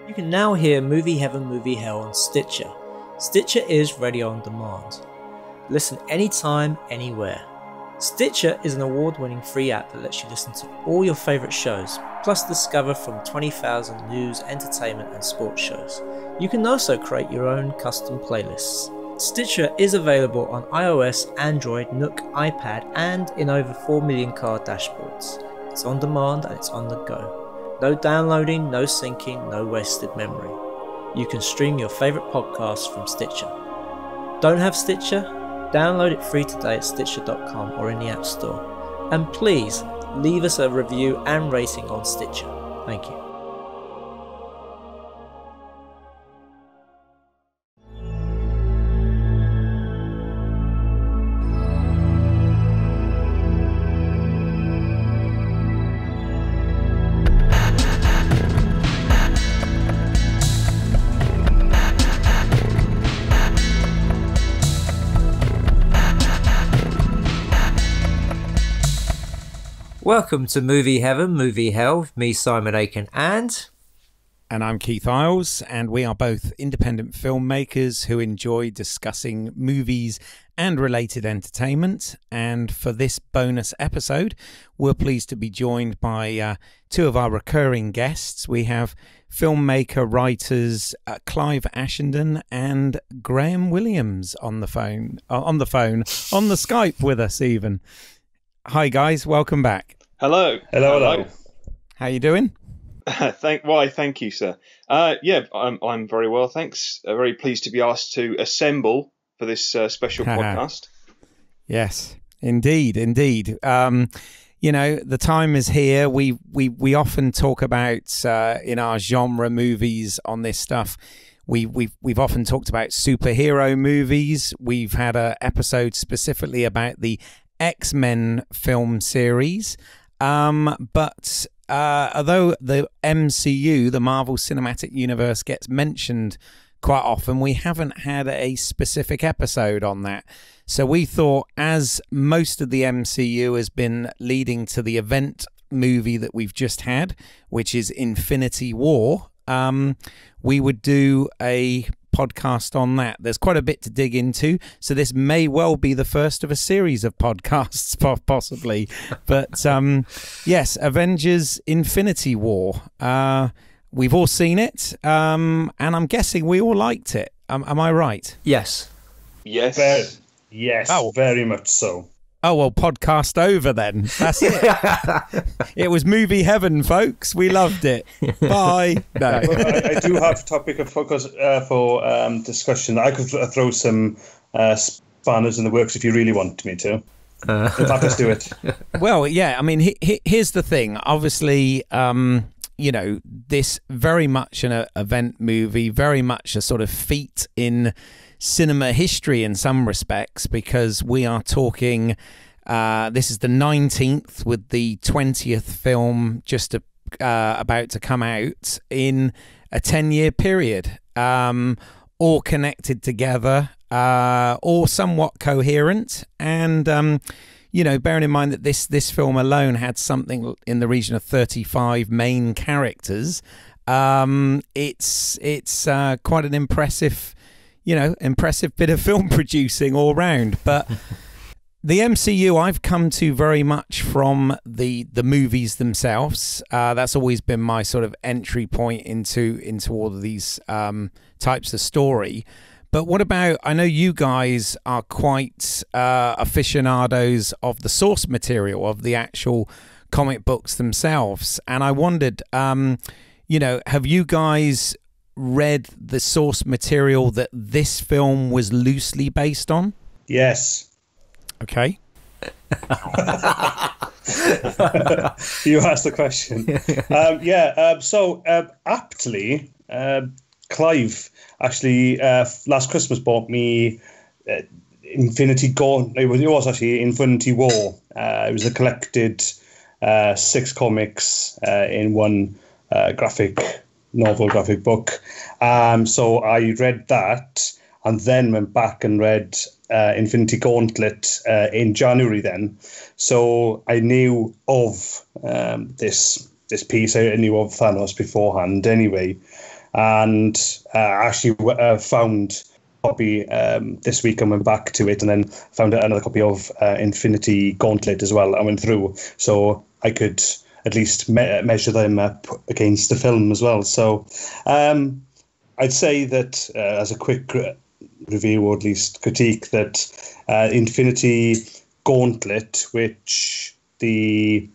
You can now hear Movie Heaven, Movie Hell on Stitcher. Stitcher is radio on demand. Listen anytime, anywhere. Stitcher is an award-winning free app that lets you listen to all your favourite shows, plus discover from 20,000 news, entertainment and sports shows. You can also create your own custom playlists. Stitcher is available on iOS, Android, Nook, iPad and in over 4 million car dashboards. It's on demand and it's on the go. No downloading, no syncing, no wasted memory. You can stream your favourite podcasts from Stitcher. Don't have Stitcher? Download it free today at Stitcher.com or in the App Store. And please, leave us a review and rating on Stitcher. Thank you. Welcome to Movie Heaven, Movie Hell, with me Simon Aitken and I'm Keith Eyles, and we are both independent filmmakers who enjoy discussing movies and related entertainment. And for this bonus episode, we're pleased to be joined by two of our recurring guests. We have filmmaker, writers Clive Ashenden and Graham Williams on the Skype with us even. Hi guys, welcome back. Hello. How you doing? Thank you, sir. I'm very well, thanks. Very pleased to be asked to assemble for this special podcast. Yes, indeed. You know, the time is here. We often talk about in our genre movies on this stuff. We've often talked about superhero movies. We've had an episode specifically about the X-Men film series, but although the MCU, the Marvel Cinematic Universe, gets mentioned quite often, we haven't had a specific episode on that. So we thought, as most of the MCU has been leading to the event movie that we've just had, which is Infinity War, we would do a podcast on that. There's quite a bit to dig into, so this may well be the first of a series of podcasts, possibly. But yes, Avengers Infinity War. We've all seen it, and I'm guessing we all liked it. Am I right? Yes. Yes. Yes, very much so. Oh, well, podcast over then. That's it. It was movie heaven, folks. We loved it. Bye. No. I do have a topic of focus for discussion. I could throw some spanners in the works if you really want me to. In fact, let's do it. Well, yeah, I mean, here's the thing. Obviously, you know, this very much an event movie, very much a sort of feat in cinema history in some respects, because we are talking this is the 19th with the 20th film just about to come out in a 10-year period, all connected together, all somewhat coherent, and you know, bearing in mind that this film alone had something in the region of 35 main characters, it's quite an impressive bit of film producing all round. But the MCU I've come to very much from the movies themselves. That's always been my sort of entry point into all of these types of story. But what about, I know you guys are quite aficionados of the source material, of the actual comic books themselves. And I wondered, you know, have you guys read the source material that this film was loosely based on? Yes. Okay. You asked the question. So aptly, Clive actually last Christmas bought me Infinity Gauntlet. It was actually Infinity War. It was a collected 6 comics in one graphic book. So I read that and then went back and read Infinity Gauntlet in January then. So I knew of this piece. I knew of Thanos beforehand anyway. and actually found a copy this week and went back to it, and then found another copy of Infinity Gauntlet as well. I went through, so I could at least measure them up against the film as well. So I'd say that as a quick review, or at least critique, that Infinity Gauntlet, which the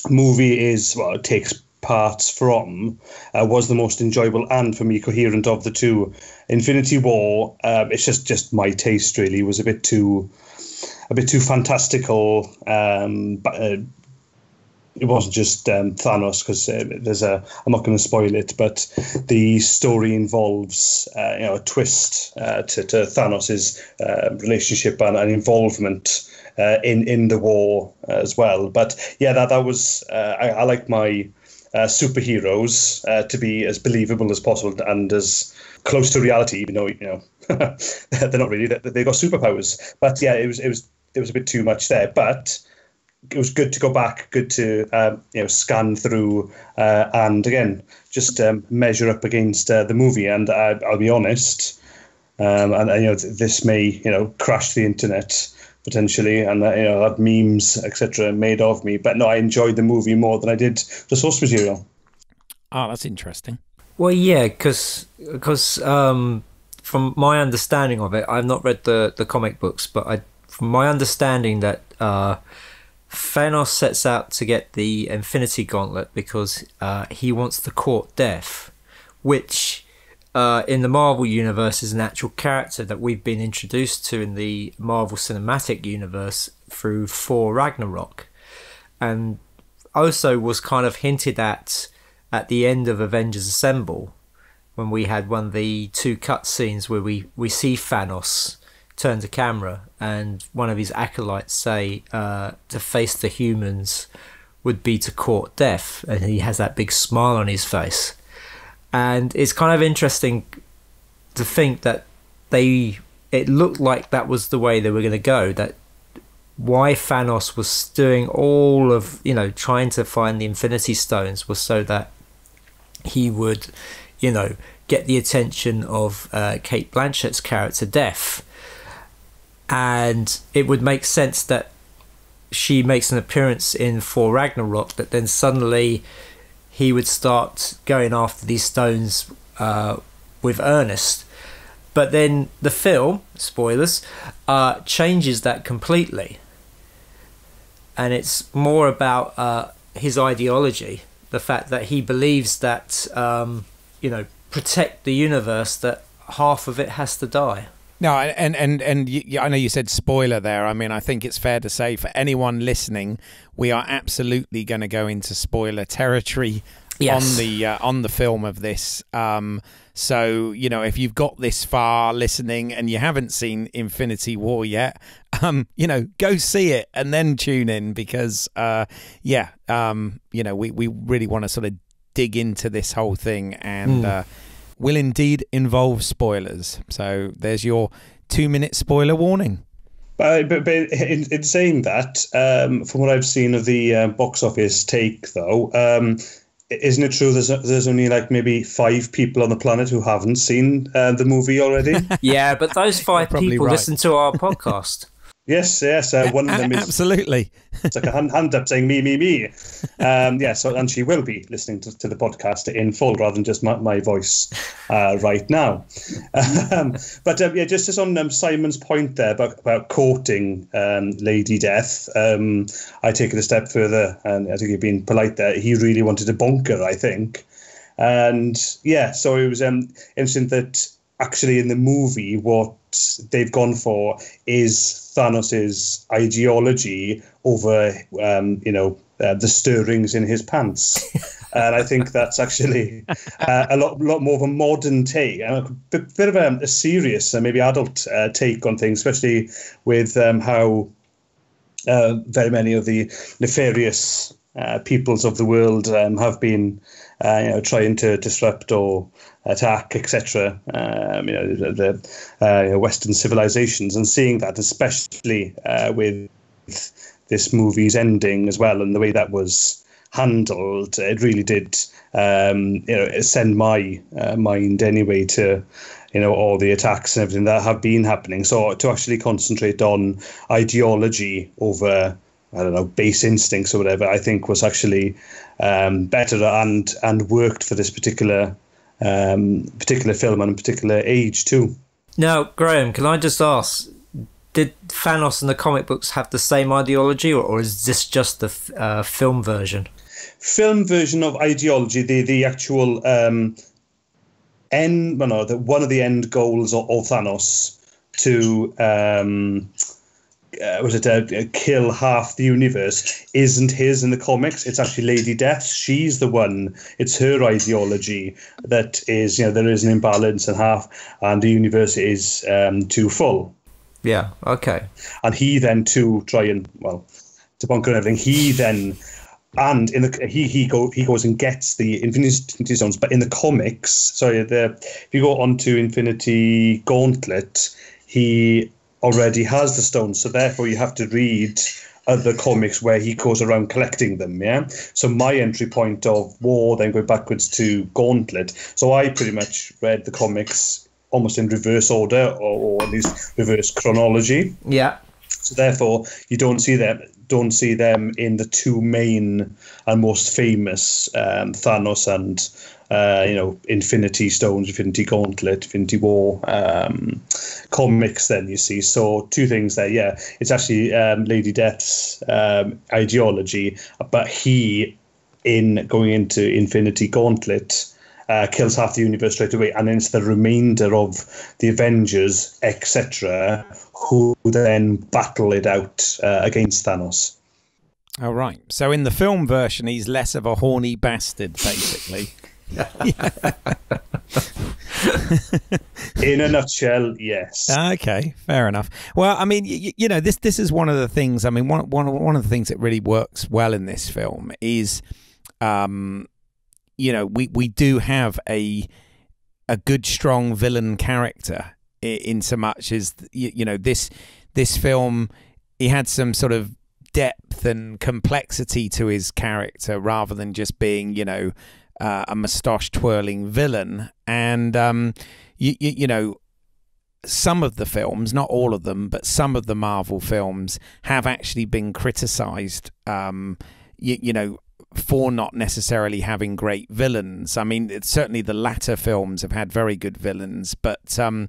movie takes parts from, was the most enjoyable and, for me, coherent of the two. Infinity War, it's just my taste, really, was a bit too fantastical. It wasn't just Thanos, because I'm not going to spoil it, but the story involves a twist to Thanos's relationship and involvement in the war as well. But yeah, that was I like my superheroes to be as believable as possible and as close to reality, even though they're not really. They got superpowers, but yeah, it was a bit too much there, but it was good to go back, good to scan through and again just measure up against the movie. And I'll be honest, this may crash the internet potentially, and have memes etc. made of me. But no, I enjoyed the movie more than I did the source material. Oh, that's interesting. Well, yeah, because from my understanding of it, I've not read the comic books, but from my understanding that Thanos sets out to get the Infinity Gauntlet because he wants to court death, which in the Marvel universe is an actual character that we've been introduced to in the Marvel Cinematic Universe through Thor Ragnarok, and also was kind of hinted at the end of Avengers Assemble, when we had one of the two cut scenes where we see Thanos turn to camera and one of his acolytes say to face the humans would be to court death, and he has that big smile on his face. And it's kind of interesting to think that it looked like that was the way they were going to go, that why Thanos was doing all of trying to find the Infinity Stones was so that he would get the attention of Cate Blanchett's character Death. And it would make sense that she makes an appearance in Thor Ragnarok, that then suddenly he would start going after these stones with earnest. But then the film, spoilers, changes that completely. And it's more about his ideology, the fact that he believes that, protect the universe, that half of it has to die. No, and I know you said spoiler there. I mean, I think it's fair to say for anyone listening, we are absolutely going to go into spoiler territory. Yes. On the film of this. So if you've got this far listening and you haven't seen Infinity War yet, go see it and then tune in, because we really want to sort of dig into this whole thing, and will indeed involve spoilers. So there's your 2-minute spoiler warning. But in saying that, from what I've seen of the box office take, though, isn't it true there's only like maybe 5 people on the planet who haven't seen the movie already? Yeah, but those 5 people listen to our podcast. Yes. One of them is absolutely. It's like a hand up saying me. So and she will be listening to the podcast in full rather than just my voice right now. Just on Simon's point there about courting Lady Death, I take it a step further, and I think you're being polite there. He really wanted to bonk her, I think, and so it was interesting that actually in the movie what they've gone for is Thanos's ideology over the stirrings in his pants. And I think that's actually a lot more of a modern take, and a bit of a serious and maybe adult take on things, especially with how very many of the nefarious peoples of the world have been trying to disrupt or attack, etc. The Western civilizations, and seeing that, especially with this movie's ending as well, and the way that was handled, it really did send my mind anyway to all the attacks and everything that have been happening. So to actually concentrate on ideology over, I don't know, base instincts or whatever, I think was actually better and worked for this particular film and particular age too. Now, Graham, can I just ask, did Thanos in the comic books have the same ideology, or is this just the film version? Film version of ideology, the actual one of the end goals of Thanos to kill half the universe isn't his in the comics. It's actually Lady Death's. She's the one. It's her ideology that is, there is an imbalance in half, and the universe is too full. Yeah. Okay. And he then to try and to bunker everything. He then. And he goes and gets the Infinity Stones, but in the comics, if you go on to Infinity Gauntlet, he already has the stones. So therefore, you have to read other comics where he goes around collecting them. Yeah. So my entry point of War, then going backwards to Gauntlet. So I pretty much read the comics almost in reverse order, or at least reverse chronology. Yeah. So therefore, you don't see them in the two main and most famous Thanos and Infinity Stones, Infinity Gauntlet, Infinity War comics. Then you see, so two things there. Yeah, it's actually Lady Death's ideology, but he, in going into Infinity Gauntlet, kills half the universe straight away, and then it's the remainder of the Avengers, etc., who then battle it out against Thanos. Oh, right. So in the film version, he's less of a horny bastard, basically. In a nutshell, yes. Okay, fair enough. Well, I mean, this is one of the things. I mean, one of the things that really works well in this film is, we do have a good, strong villain character. In so much as this film, he had some sort of depth and complexity to his character rather than just being a moustache twirling villain. And some of the films, not all of them, but some of the Marvel films have actually been criticized for not necessarily having great villains. I mean, it's certainly the latter films have had very good villains, but I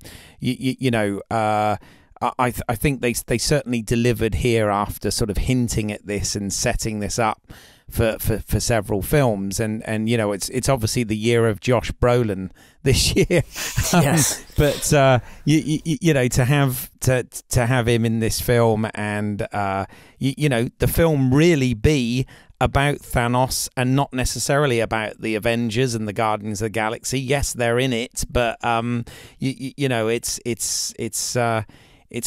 think they certainly delivered here after sort of hinting at this and setting this up for several films, and it's obviously the year of Josh Brolin this year. Yes. But to have him in this film, and the film really be about Thanos and not necessarily about the Avengers and the Guardians of the Galaxy. Yes, they're in it, but it's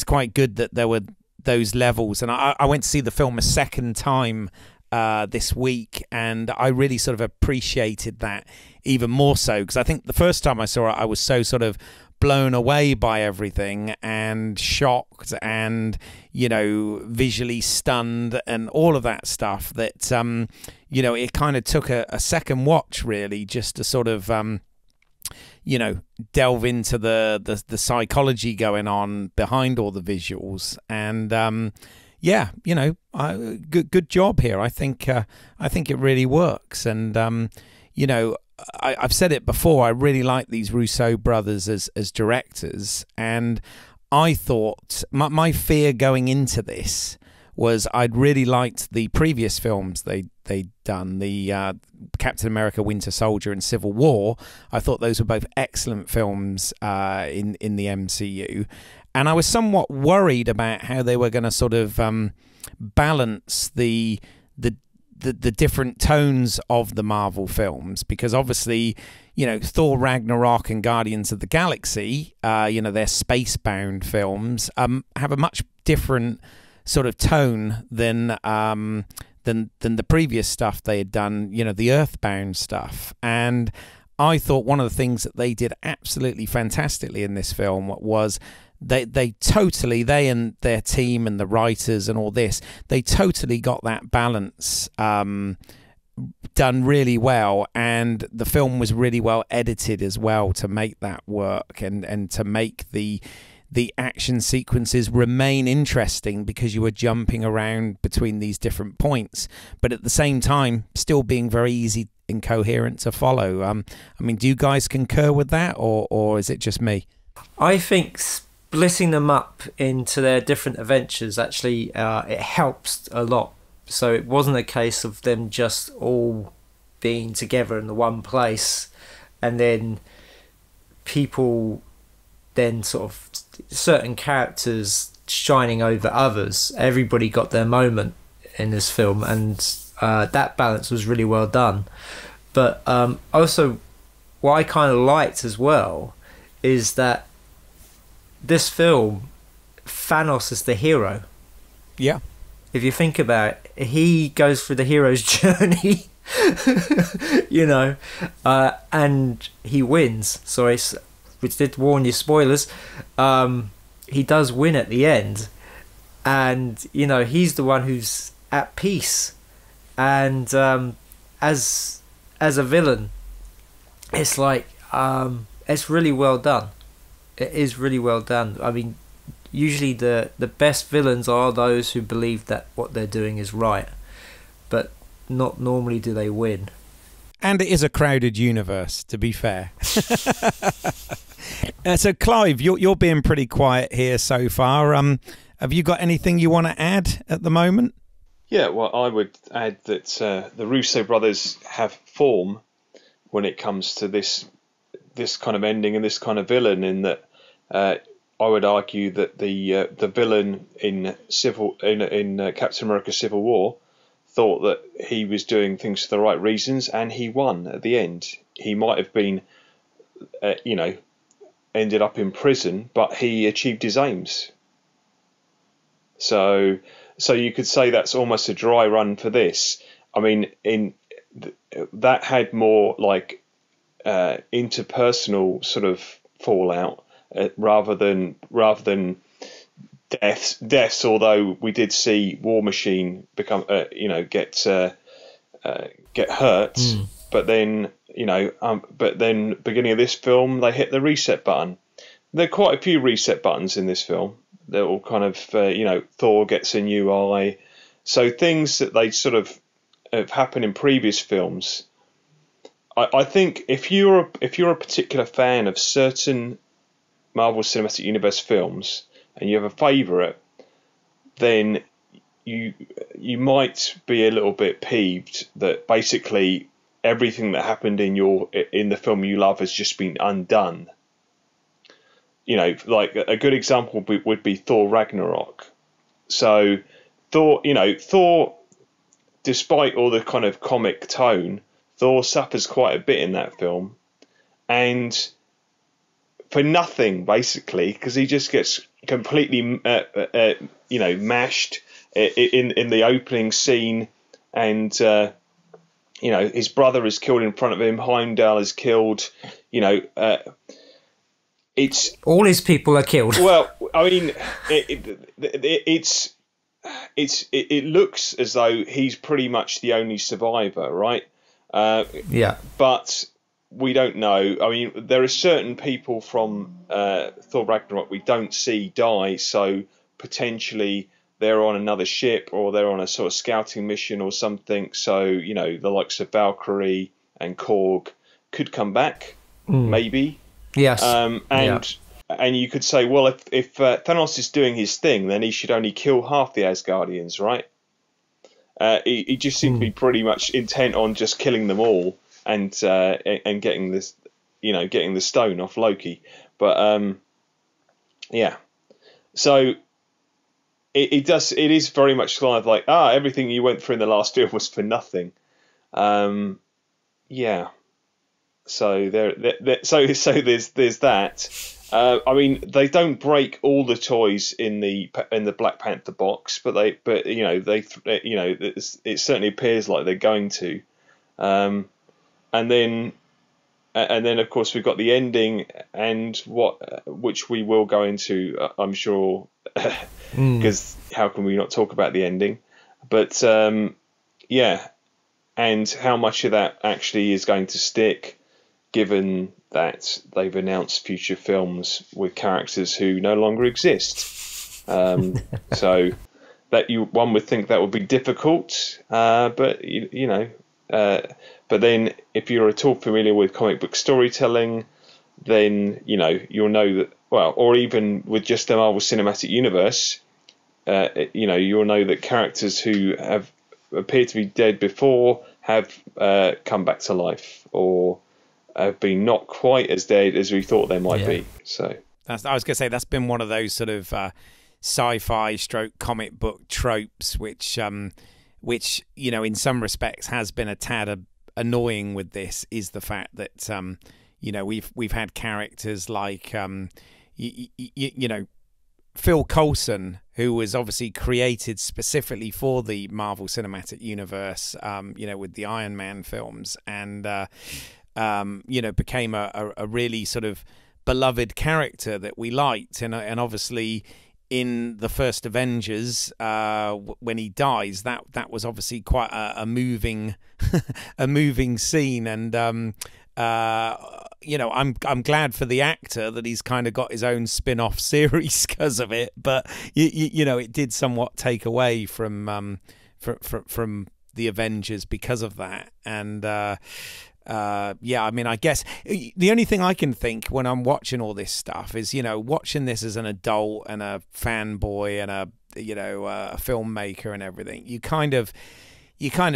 quite good that there were those levels. And I went to see the film a second time this week, and I really sort of appreciated that even more so, because I think the first time I saw it, I was so sort of blown away by everything and shocked and visually stunned and all of that stuff that it kind of took a second watch really just to sort of delve into the psychology going on behind all the visuals. And good job here. I think it really works. And I've said it before, I really like these Russo brothers as directors, and I thought my fear going into this was I'd really liked the previous films they'd done, the Captain America Winter Soldier and Civil War. I thought those were both excellent films in the MCU, and I was somewhat worried about how they were going to sort of balance the different tones of the Marvel films, because obviously, Thor Ragnarok and Guardians of the Galaxy, they're space-bound films, have a much different sort of tone than the previous stuff they had done, the Earthbound stuff. And I thought one of the things that they did absolutely fantastically in this film was they and their team and the writers and all this, they totally got that balance done really well, and the film was really well edited as well to make that work, and to make the action sequences remain interesting, because you were jumping around between these different points, but at the same time still being very easy and coherent to follow. I mean, do you guys concur with that, or is it just me? I think splitting them up into their different adventures actually it helps a lot. So it wasn't a case of them just all being together in the one place, and then people then sort of certain characters shining over others. Everybody got their moment in this film, and that balance was really well done. But also, what I kind of liked as well is that this film, Thanos is the hero. Yeah. If you think about it, he goes through the hero's journey, you know, and he wins. Sorry, which did warn you, spoilers. He does win at the end, and you know, he's the one who's at peace. And as a villain, it's like it's really well done. It is really well done. I mean, usually the best villains are those who believe that what they're doing is right, but not normally do they win. And it is a crowded universe, to be fair. So, Clive, you're being pretty quiet here so far. Have you got anything you want to add at the moment? Yeah, well, I would add that the Russo brothers have form when it comes to this kind of ending and this kind of villain, in that I would argue that the villain in Captain America Civil War thought that he was doing things for the right reasons, and he won at the end. He might have been, ended up in prison, but he achieved his aims. So you could say that's almost a dry run for this. I mean, that had more like interpersonal sort of fallout rather than deaths. Although we did see War Machine become get hurt, but then beginning of this film they hit the reset button. There are quite a few reset buttons in this film. They're all kind of Thor gets a new eye, so things that they sort of have happened in previous films. I think if you're a particular fan of certain Marvel Cinematic Universe films and you have a favourite, then you might be a little bit peeved that basically everything that happened in the film you love has just been undone. You know, like a good example would be Thor Ragnarok. So Thor, despite all the kind of comic tone, Thor suffers quite a bit in that film, and for nothing basically, because he just gets completely mashed in the opening scene, and his brother is killed in front of him. Heimdall is killed. It's all his people are killed. Well, I mean, it looks as though he's pretty much the only survivor, right? Yeah. But we don't know. I mean, there are certain people from Thor Ragnarok we don't see die, so potentially they're on another ship or they're on a sort of scouting mission or something. So, the likes of Valkyrie and Korg could come back, maybe. Yes. And you could say, well, if Thanos is doing his thing, then he should only kill half the Asgardians, right? He just seemed to be pretty much intent on just killing them all and getting this, getting the stone off Loki. But yeah, so it is very much kind of like everything you went through in the last film was for nothing. Yeah. So so there's that. I mean, they don't break all the toys in the Black Panther box, but it certainly appears like they're going to. And then of course we've got the ending, and which we will go into, I'm sure, because how can we not talk about the ending? But yeah. and how much of that actually is going to stick, given that they've announced future films with characters who no longer exist. So that one would think that would be difficult, but but then if you're at all familiar with comic book storytelling, then you'll know that, well, or even with just the Marvel Cinematic Universe, you'll know that characters who have appeared to be dead before have come back to life, or have been not quite as dead as we thought they might be. So I was going to say, that's been one of those sort of sci-fi stroke comic book tropes, which in some respects has been a tad annoying with this, is the fact that we've had characters like Phil Coulson, who was obviously created specifically for the Marvel Cinematic Universe, with the Iron Man films, and became a really sort of beloved character that we liked, and obviously in the first Avengers, when he dies, that was obviously quite a moving a moving scene, and I'm glad for the actor that he's kind of got his own spin-off series because of it, but it did somewhat take away from the Avengers because of that. And I guess the only thing I can think when I'm watching all this stuff is, watching this as an adult and a fanboy and a filmmaker and everything, you kind of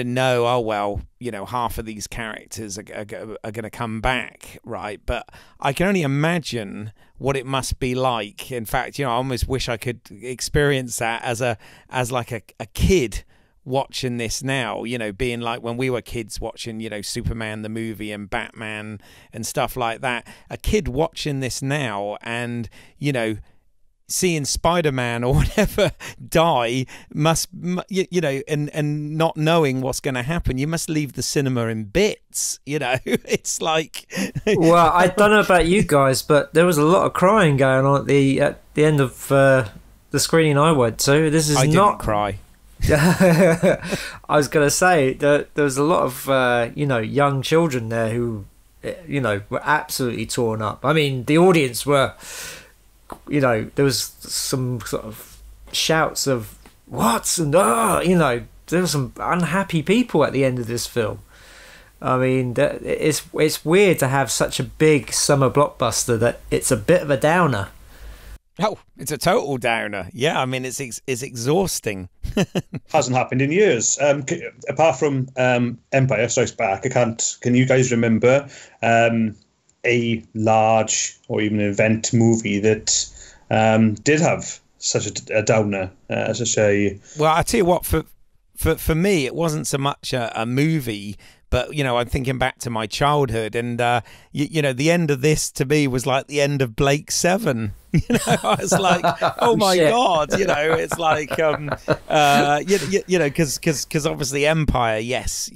know, oh well, half of these characters are going to come back, right? But I can only imagine what it must be like. In fact, I almost wish I could experience that as like a kid watching this now, being like when we were kids watching, Superman the movie and Batman and stuff like that. A kid watching this now and, seeing Spider-Man or whatever die must, and not knowing what's going to happen, you must leave the cinema in bits, It's like... Well, I don't know about you guys, but there was a lot of crying going on at the end of the screening I went to. I didn't cry. I was going to say that there was a lot of young children there who were absolutely torn up. I mean, the audience were, there was some sort of shouts of what, and there were some unhappy people at the end of this film. I mean, it's weird to have such a big summer blockbuster that it's a bit of a downer. Oh, it's a total downer. Yeah, I mean, it's exhausting. Hasn't happened in years. Apart from Empire Strikes Back, can you guys remember a large or even an event movie that did have such a downer? Well, I tell you what, for me, it wasn't so much a movie. But, I'm thinking back to my childhood, and, the end of this to me was like the end of Blake 7. I was like, oh my God, it's like, because obviously Empire, yes,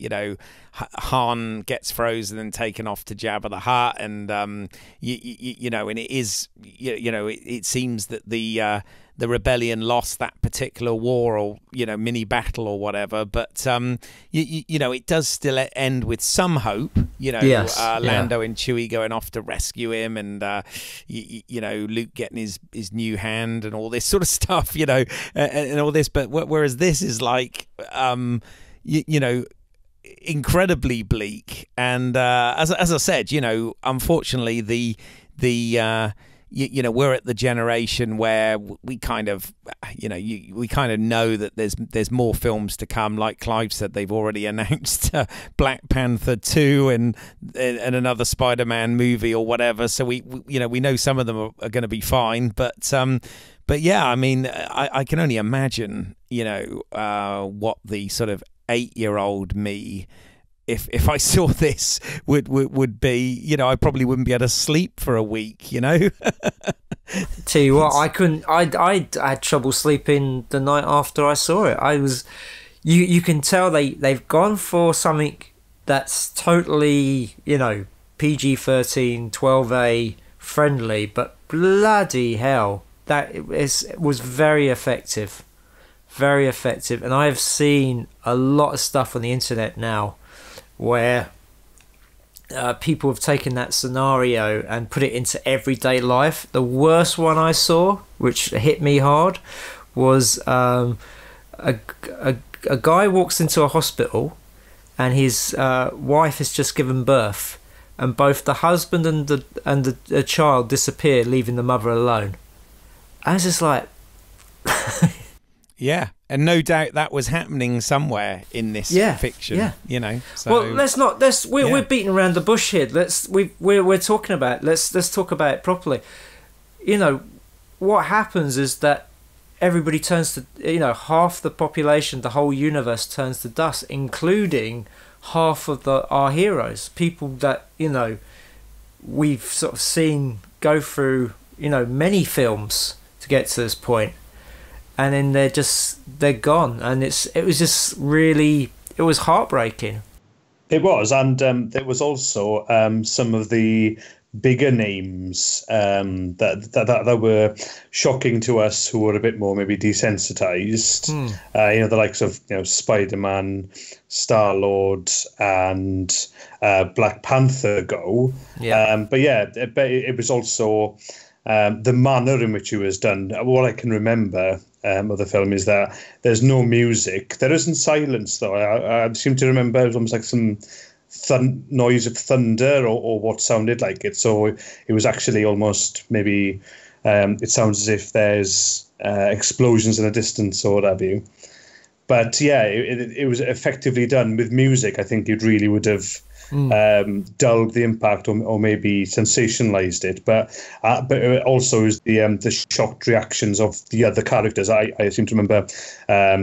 Han gets frozen and taken off to Jabba the Hutt, and, and it is, it seems that the rebellion lost that particular war or mini battle or whatever, but it does still end with some hope. Yes, Lando and Chewie going off to rescue him, and Luke getting his new hand and all this sort of stuff, and all this. But whereas this is like incredibly bleak, and as I said, unfortunately the we're at the generation where we kind of, we kind of know that there's more films to come. Like Clive said, they've already announced Black Panther 2 and another Spider-Man movie or whatever. So we know some of them are going to be fine. But yeah, I mean, I can only imagine, what the sort of 8-year-old me, if I saw this, would be, I probably wouldn't be able to sleep for a week, Tell you what, I had trouble sleeping the night after I saw it. You can tell they've gone for something that's totally, PG-13, 12A friendly, but bloody hell, it was very effective. Very effective. And I've seen a lot of stuff on the internet now where people have taken that scenario and put it into everyday life. The worst one I saw, which hit me hard, was a guy walks into a hospital and his wife has just given birth, and both the husband and the child disappear, leaving the mother alone. I was just like... Yeah, and no doubt that was happening somewhere in this fiction. Yeah. You know. So, well, we're beating around the bush here. We're talking about it. Let's talk about it properly. You know, what happens is that everybody turns to, you know, half the population, the whole universe turns to dust, including half of our heroes, people that, you know, we've sort of seen go through, you know, many films to get to this point. And then they're gone, and it was just really, it was heartbreaking. It was, and there was also some of the bigger names that were shocking to us, who were a bit more maybe desensitized. You know, the likes of, you know, Spider-Man, Star-Lord, and Black Panther go. Yeah. But yeah, it was also the manner in which it was done. What I can remember of the film is that there's no music. There isn't silence, though. I seem to remember it was almost like some noise of thunder or what sounded like it. So it was actually almost maybe it sounds as if there's explosions in the distance or what have you. But yeah, it was effectively done with music. I think it really would have dulled the impact or maybe sensationalized it. But it also is the shocked reactions of the other characters. I seem to remember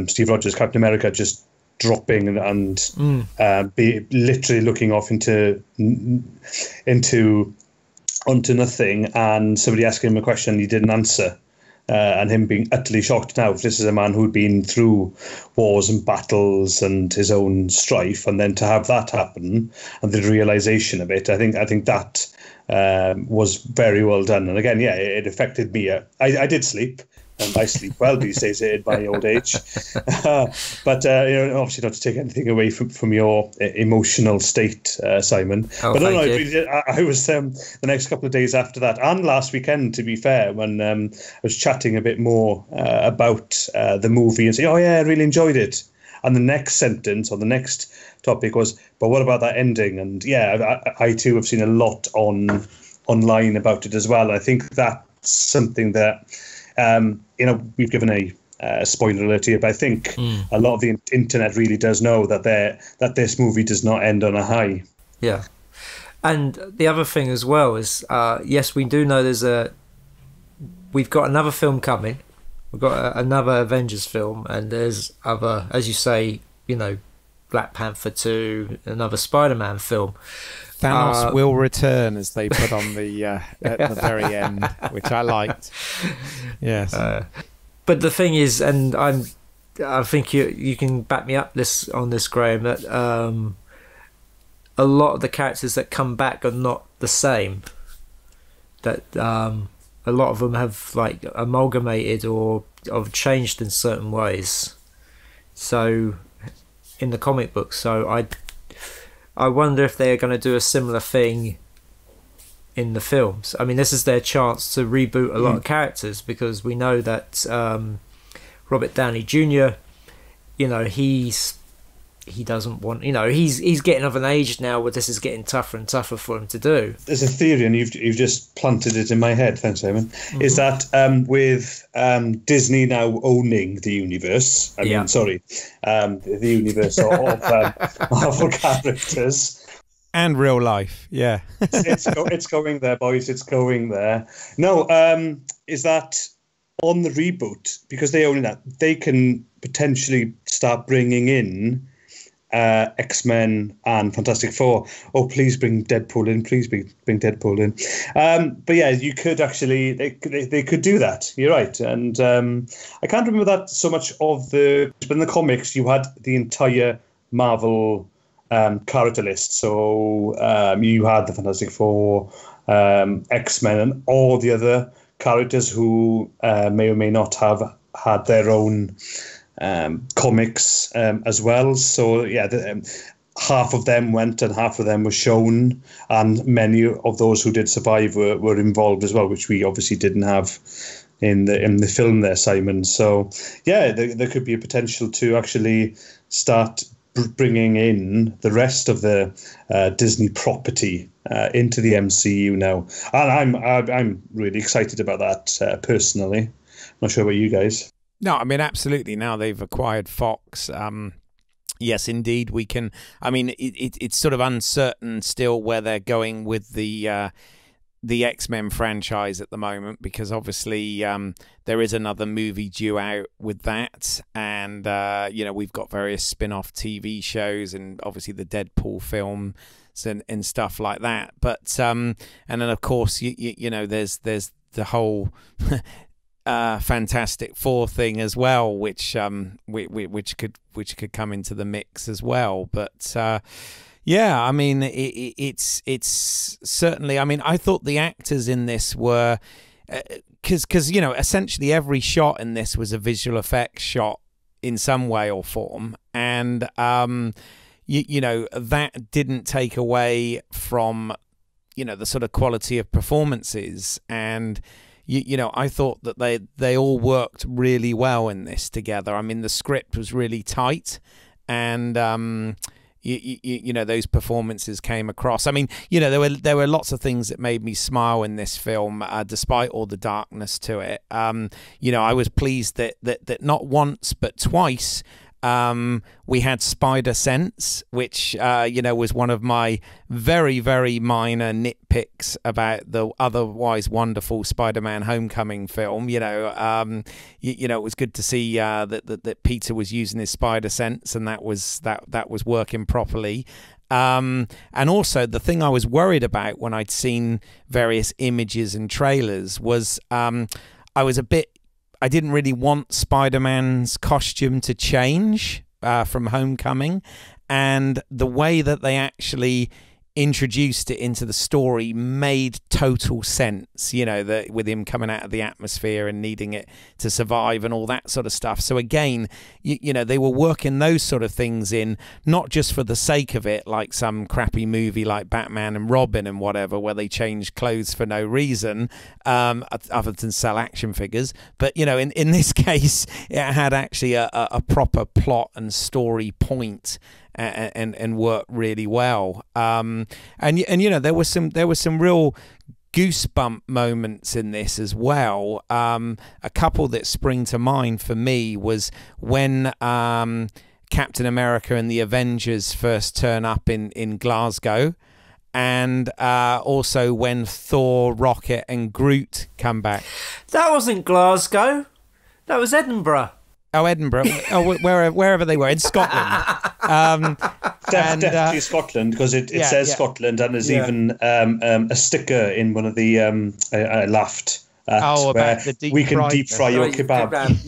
Steve Rogers, Captain America, just dropping and be literally looking off onto nothing, and somebody asking him a question he didn't answer. And him being utterly shocked. Now, if this is a man who'd been through wars and battles and his own strife, and then to have that happen and the realization of it, I think that was very well done. And again, yeah, it affected me. I did sleep, and I sleep well these days at my old age. But you know, obviously not to take anything away from your emotional state, Simon. Oh, but no, I was the next couple of days after that, and last weekend, to be fair, when I was chatting a bit more about the movie and saying, "Oh yeah, I really enjoyed it." And the next sentence or the next topic was, "But what about that ending?" And yeah, I too have seen a lot online about it as well. I think that's something that. You know, we've given a spoiler alert here, but I think a lot of the internet really does know that this movie does not end on a high. Yeah, and the other thing as well is, yes, we do know we've got another film coming. We've got another Avengers film, and there's other, as you say, you know, Black Panther 2, another Spider-Man film. Thanos will return, as they put on the at the very end, which I liked. Yes, but the thing is, and I think you can back me up on this, Graham, that a lot of the characters that come back are not the same. That a lot of them have like amalgamated or have changed in certain ways. So in the comic books, so I wonder if they're going to do a similar thing in the films. I mean, this is their chance to reboot a lot of characters, because we know that Robert Downey Jr., you know, he doesn't want, you know, he's getting of an age now where this is getting tougher and tougher for him to do. There's a theory, and you've just planted it in my head, thanks, Simon, is that with Disney now owning the universe, the universe of Marvel characters. And real life, yeah. it's going there, boys, it's going there. No, is that on the reboot, because they own that, they can potentially start bringing in X-Men and Fantastic Four. Oh, please bring Deadpool in. Please bring Deadpool in. But yeah, you could actually, they could do that. You're right. And I can't remember that so much but in the comics, you had the entire Marvel character list. So you had the Fantastic Four, X-Men, and all the other characters who may or may not have had their own comics as well. So yeah, half of them went and half of them were shown, and many of those who did survive were involved as well, which we obviously didn't have in the film there, Simon. So yeah, there could be a potential to actually start bringing in the rest of the Disney property into the MCU now, and I'm really excited about that personally. I'm not sure about you guys. No, I mean, absolutely. Now they've acquired Fox. Yes, indeed, we can. I mean, it's sort of uncertain still where they're going with the X-Men franchise at the moment, because obviously there is another movie due out with that, and we've got various spin-off TV shows and obviously the Deadpool film and stuff like that. But and then of course there's the whole Fantastic Four thing as well, which could come into the mix as well. But yeah, I mean, it's certainly. I mean, I thought the actors in this were because essentially every shot in this was a visual effects shot in some way or form, and that didn't take away from the sort of quality of performances. And I thought that they all worked really well in this together. I mean, the script was really tight, and those performances came across. I mean, there were lots of things that made me smile in this film, despite all the darkness to it. I was pleased that not once but twice we had spider sense, which was one of my very, very minor nitpicks about the otherwise wonderful Spider-Man Homecoming film. It was good to see that Peter was using his spider sense, and that was working properly. And also the thing I was worried about when I'd seen various images and trailers was I didn't really want Spider-Man's costume to change from Homecoming, and the way that they actually introduced it into the story made total sense, with him coming out of the atmosphere and needing it to survive and all that sort of stuff. So again, they were working those sort of things in, not just for the sake of it, like some crappy movie like Batman and Robin and whatever, where they changed clothes for no reason, other than sell action figures. But, in this case, it had actually a proper plot and story point, and worked really well. And there were some real goosebump moments in this as well. A couple that spring to mind for me was when Captain America and the Avengers first turn up in Glasgow, and also when Thor, Rocket and Groot come back. That wasn't Glasgow. That was Edinburgh. Oh, Edinburgh. Oh, wherever they were, in Scotland. Definitely Scotland, because it says Scotland, and there's even a sticker in one of the I laughed at, about the deep we can deep fry your kebab.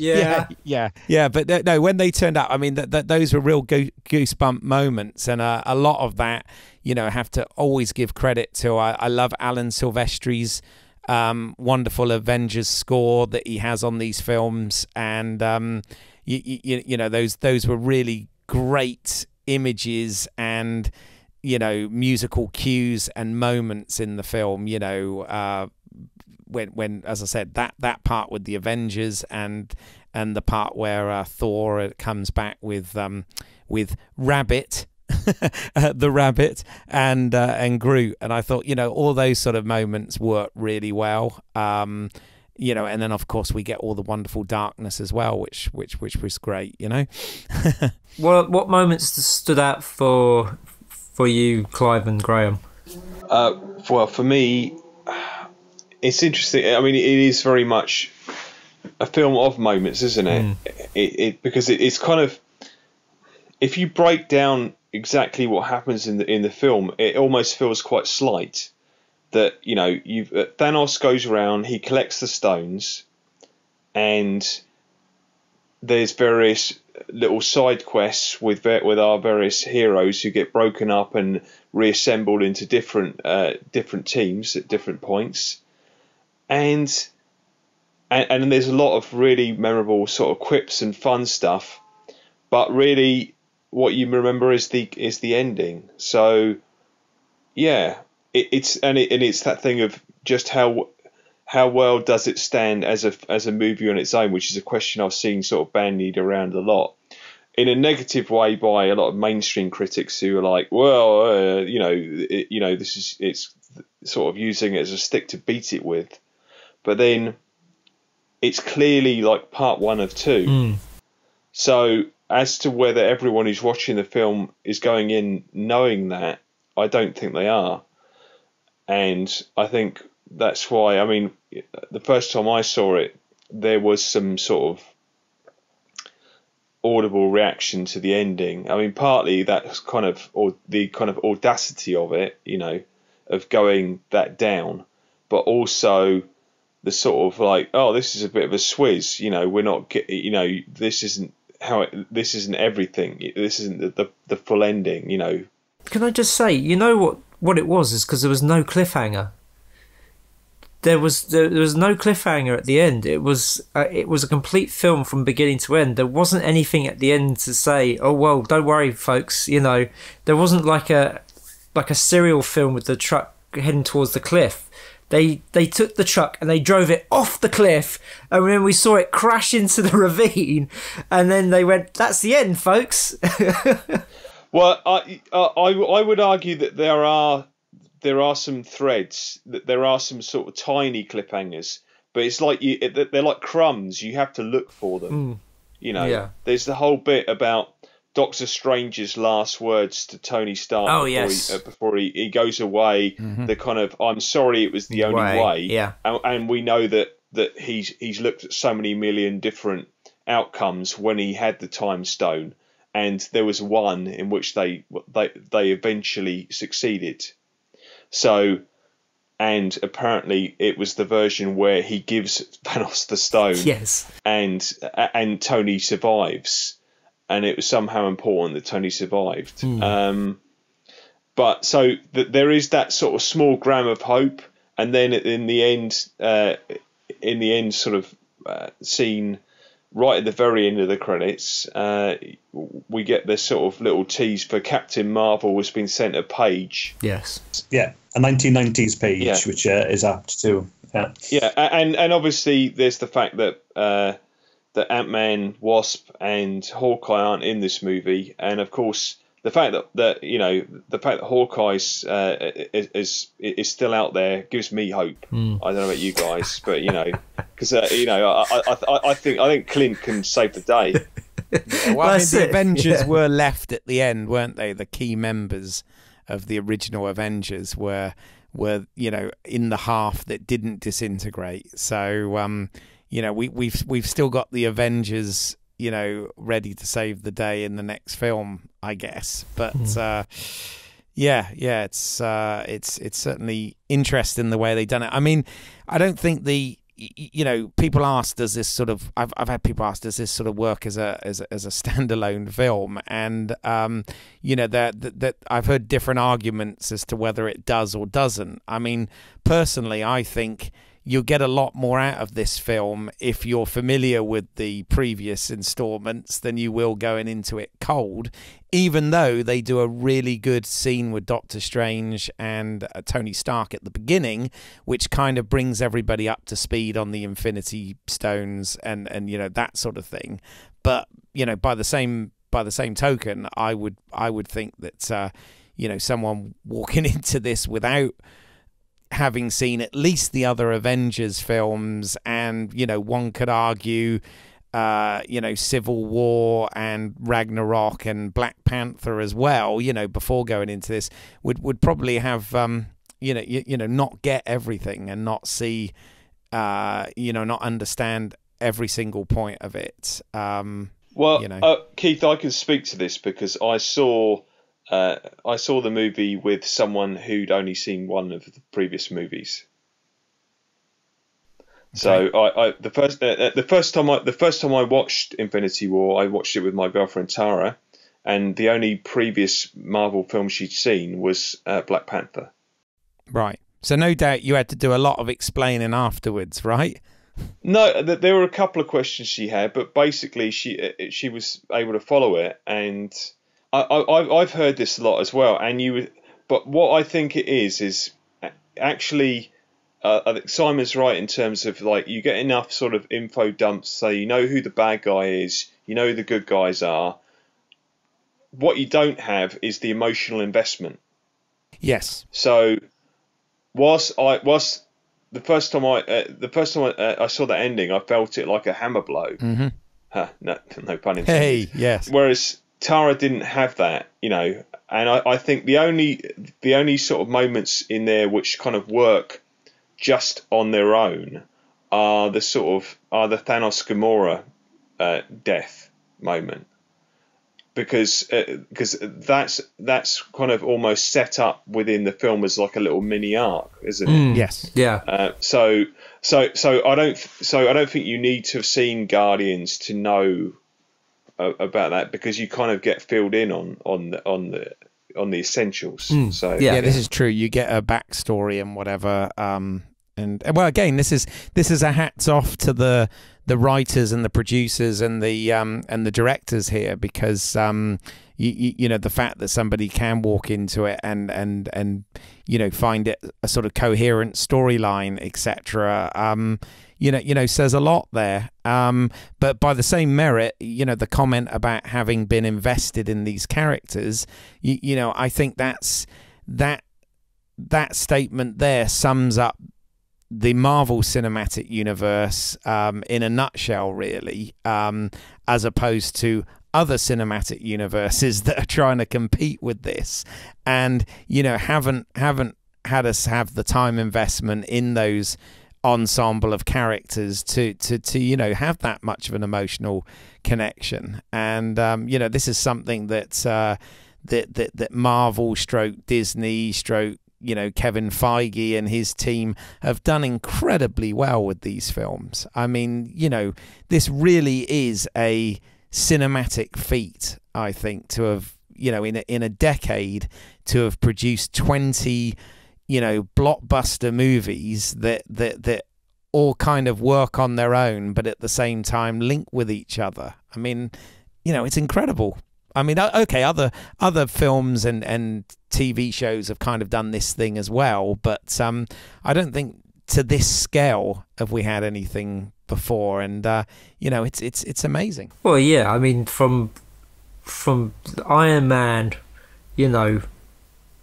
Yeah. But no, when they turned up, I mean, those were real goosebump moments, and a lot of that, have to always give credit to. I love Alan Silvestri's wonderful Avengers score that he has on these films, and those were really great images and musical cues and moments in the film. When as I said, that part with the Avengers and the part where Thor comes back with Rabbit. The rabbit and Groot, and I thought all those sort of moments worked really well, and then of course we get all the wonderful darkness as well, which was great. Well, what moments stood out for you, Clive and Graham? Well, for me, it's interesting. I mean, it is very much a film of moments, isn't it? Because it's kind of, if you break down exactly what happens in the film, it almost feels quite slight. That Thanos goes around, he collects the stones, and there's various little side quests with our various heroes who get broken up and reassembled into different teams at different points, and there's a lot of really memorable sort of quips and fun stuff, but really what you remember is the ending. So yeah, it's that thing of just how well does it stand as a movie on its own, which is a question I've seen sort of bandied around a lot in a negative way by a lot of mainstream critics who are like, well, it's sort of using it as a stick to beat it with, but then it's clearly like part one of two. So as to whether everyone who's watching the film is going in knowing that, I don't think they are. And I think that's why, I mean, the first time I saw it, there was some sort of audible reaction to the ending. I mean, partly that's kind of, or the kind of audacity of it, you know, of going that down, but also the sort of like, oh, this is a bit of a swizz, you know, we're not, you know, this isn't this isn't everything. This isn't the full ending, you know. Can I just say, you know what it was is because there was no cliffhanger. There was no cliffhanger at the end. It was a complete film from beginning to end. There wasn't anything at the end to say, oh well, don't worry, folks. You know, there wasn't like a serial film with the truck heading towards the cliff. They took the truck and they drove it off the cliff, and then we saw it crash into the ravine, and then they went, "That's the end, folks." Well, I would argue that there are some threads, that there are some sort of tiny cliffhangers, but it's like they're like crumbs. You have to look for them. You know, yeah. There's the whole bit about Doctor Strange's last words to Tony Stark before he goes away. The kind of, I'm sorry, it was the only way. Yeah. And we know that he's looked at so many million different outcomes when he had the time stone, and there was one in which they eventually succeeded. So, and apparently it was the version where he gives Thanos the stone. Yes. And Tony survives. And it was somehow important that Tony survived. But so there is that sort of small gram of hope, and then in the end, sort of scene right at the very end of the credits, we get this sort of little tease for Captain Marvel has been sent a page. Yes. Yeah, a 1990s page, which is apt too. Yeah. Yeah, and obviously there's the fact that that Ant-Man, Wasp, and Hawkeye aren't in this movie, and of course the fact that you know, the fact that Hawkeye's is still out there gives me hope. I don't know about you guys, but you know, because you know, I think Clint can save the day. Yeah, well, I mean, the Avengers were left at the end, weren't they? The key members of the original Avengers were you know, in the half that didn't disintegrate. So you know, we've still got the Avengers, you know, ready to save the day in the next film, I guess. But it's certainly interesting the way they done it. I mean, I don't think you know, people ask, does this sort of, I've had people ask, does this sort of work as a standalone film? And you know, that I've heard different arguments as to whether it does or doesn't. I mean, personally, I think you'll get a lot more out of this film if you're familiar with the previous installments than you will going into it cold, even though they do a really good scene with Doctor Strange and Tony Stark at the beginning, which kind of brings everybody up to speed on the Infinity Stones and you know, that sort of thing. But you know, by the same token, I would think that you know, someone walking into this without having seen at least the other Avengers films, and you know, one could argue you know, Civil War and Ragnarok and Black Panther as well, you know, before going into this, would probably have you know, not get everything and not see you know, not understand every single point of it. Well, you know. Keith, I can speak to this because I saw the movie with someone who'd only seen one of the previous movies. Okay. So the first time I watched Infinity War, I watched it with my girlfriend Tara, and the only previous Marvel film she'd seen was Black Panther. Right. So no doubt you had to do a lot of explaining afterwards, right? No, there were a couple of questions she had, but basically she was able to follow it, and I've heard this a lot as well, but what I think it is actually, I think Simon's right in terms of like you get enough sort of info dumps so you know who the bad guy is, you know who the good guys are. What you don't have is the emotional investment. Yes. So whilst the first time I saw that ending, I felt it like a hammer blow. Mm-hmm. No pun intended. Hey, yes. Whereas Tara didn't have that, and I think the only sort of moments in there which kind of work just on their own are the Thanos Gamora death moment. Because that's kind of almost set up within the film as like a little mini arc, isn't it? Yes. Yeah. So I don't think you need to have seen Guardians to know about that, because you kind of get filled in on the essentials. So yeah, this is true. You get a backstory and whatever. And well, again, this is a hats off to the writers and the producers and the directors here, because you know, the fact that somebody can walk into it and find it a sort of coherent storyline, etc. Says a lot there. But by the same merit, the comment about having been invested in these characters, I think that statement there sums up the Marvel Cinematic Universe in a nutshell, really, as opposed to other cinematic universes that are trying to compete with this, and haven't had us have the time investment in those ensemble of characters to have that much of an emotional connection. And this is something that Marvel / Disney / Kevin Feige and his team have done incredibly well with these films. I mean, this really is a cinematic feat, I think, to have, in a decade, to have produced 20, blockbuster movies that all kind of work on their own, but at the same time link with each other. I mean, it's incredible. I mean, okay, other films and TV shows have kind of done this thing as well, but I don't think to this scale have we had anything before, and it's amazing. Well, yeah, I mean, from Iron Man,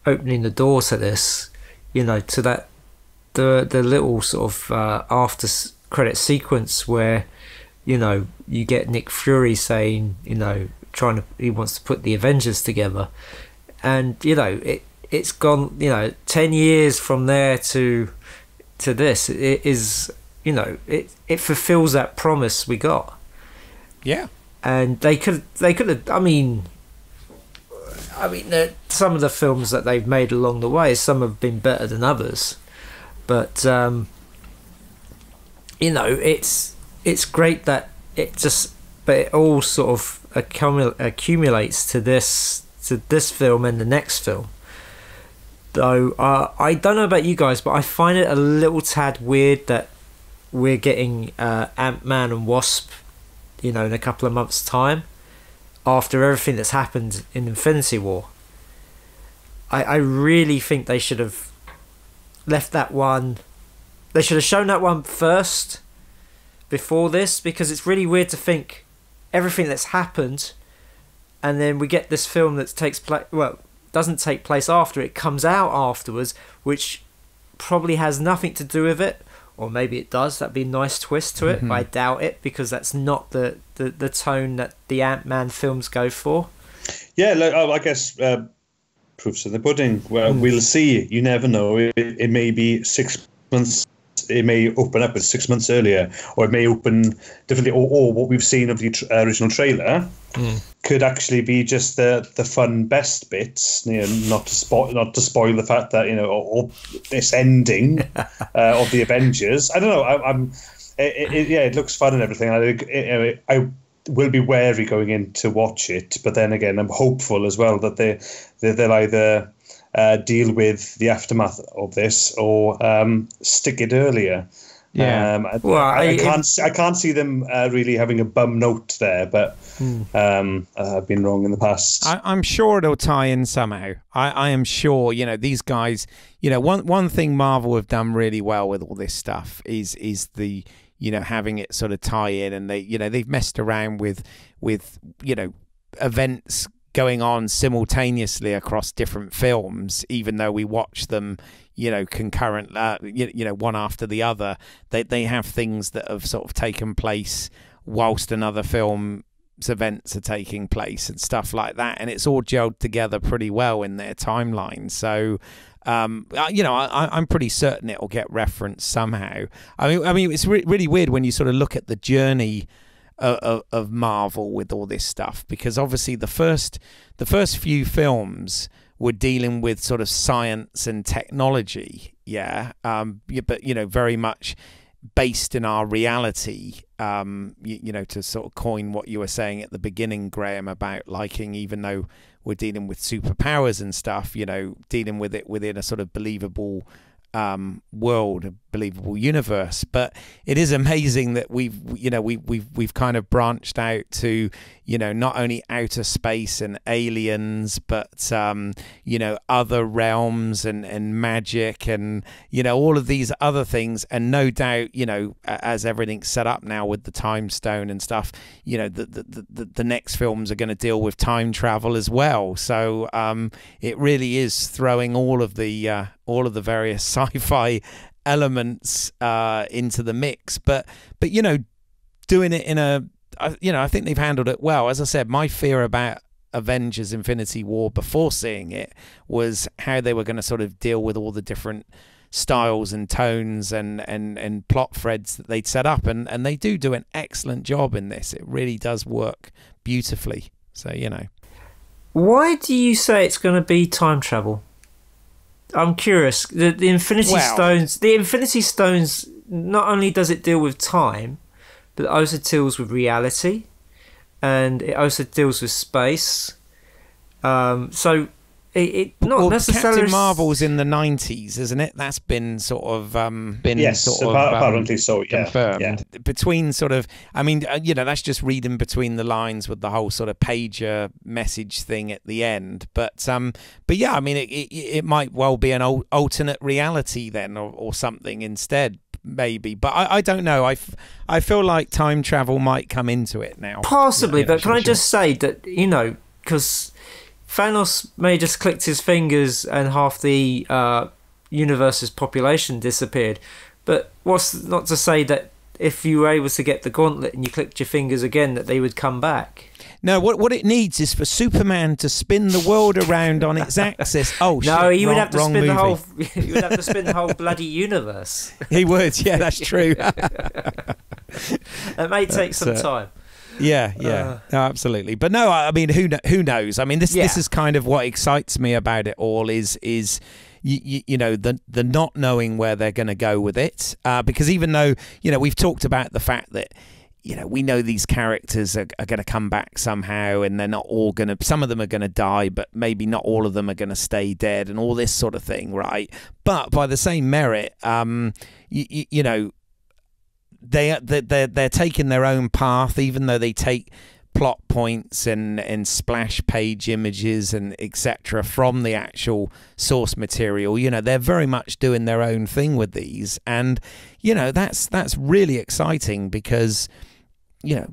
opening the door to this, to that the little sort of after credit sequence where you get Nick Fury saying he wants to put the Avengers together, and it's gone 10 years from there to this. It is it fulfills that promise we got. Yeah. And they could have, I mean some of the films that they've made along the way, some have been better than others, but it's great that it all sort of accumulates to this film and the next film. Though I don't know about you guys, but I find it a little tad weird that we're getting Ant-Man and Wasp, in a couple of months' time, after everything that's happened in Infinity War. I really think they should have left that one. They should have shown that one first before this, because it's really weird to think everything that's happened, and then we get this film that doesn't take place after, it comes out afterwards, which probably has nothing to do with it, or maybe it does. That'd be a nice twist to it, but I doubt it, because that's not the tone that the Ant-Man films go for. Yeah, I guess proof's in the pudding. Well, we'll see. You never know. It may be 6 months. It may open up with 6 months earlier, or it may open differently, or what we've seen of the original trailer could actually be just the fun best bits. Not to spoil the fact that or this ending of the Avengers. I don't know. It looks fun and everything. I will be wary going in to watch it, but then again, I'm hopeful as well that they'll either deal with the aftermath of this or stick it earlier. Yeah. I can't see them really having a bum note there, but I've been wrong in the past. I'm sure it'll tie in somehow. I am sure, these guys, one thing Marvel have done really well with all this stuff is the, having it sort of tie in, and they've messed around with events going on simultaneously across different films, even though we watch them concurrent, one after the other. They have things that have sort of taken place whilst another film's events are taking place and stuff like that, and it's all gelled together pretty well in their timeline. So I'm pretty certain it'll get referenced somehow. I mean it's really weird when you sort of look at the journey of Marvel with all this stuff, because obviously the first few films were dealing with sort of science and technology, but very much based in our reality, to sort of coin what you were saying at the beginning, Graham, about liking, even though we're dealing with superpowers and stuff, dealing with it within a sort of believable world, a believable universe. But it is amazing that we've kind of branched out to not only outer space and aliens, but other realms and magic and all of these other things. And no doubt, as everything's set up now with the time stone and stuff, the next films are going to deal with time travel as well. So it really is throwing all of the various sci-fi elements into the mix, but doing it in a I think they've handled it well. As I said, my fear about Avengers Infinity War before seeing it was how they were going to sort of deal with all the different styles and tones and plot threads that they'd set up, and they do an excellent job in this. It really does work beautifully. So why do you say it's going to be time travel? I'm curious. The Infinity Stones. The Infinity Stones. Not only does it deal with time, but it also deals with reality, and it also deals with space. So it not necessarily. Captain Marvel's in the 90s, isn't it? That's been sort of apparently so. Yeah, confirmed. Yeah. Between sort of, I mean, that's just reading between the lines with the whole sort of pager message thing at the end. But yeah, I mean, it might well be an alternate reality then, or something instead. Maybe, but I don't know. I feel like time travel might come into it now. Possibly, but can I just say that because Thanos may have just clicked his fingers and half the universe's population disappeared. But what's not to say that if you were able to get the gauntlet and you clicked your fingers again, that they would come back? No, what it needs is for Superman to spin the world around on its axis. Oh, no, shit, he would have to spin movie. the whole. He would have to spin the whole bloody universe. He would, yeah, that's true. It may take some time. Yeah, no, absolutely. But no, I mean, who knows? I mean, this is kind of what excites me about it all is the not knowing where they're going to go with it, because even though we've talked about the fact that we know these characters are going to come back somehow, and they're not all going to, some of them are going to die, but maybe not all of them are going to stay dead, and all this sort of thing, right? But by the same merit, they're taking their own path, even though they take plot points and splash page images and etc. from the actual source material. They're very much doing their own thing with these, and that's really exciting because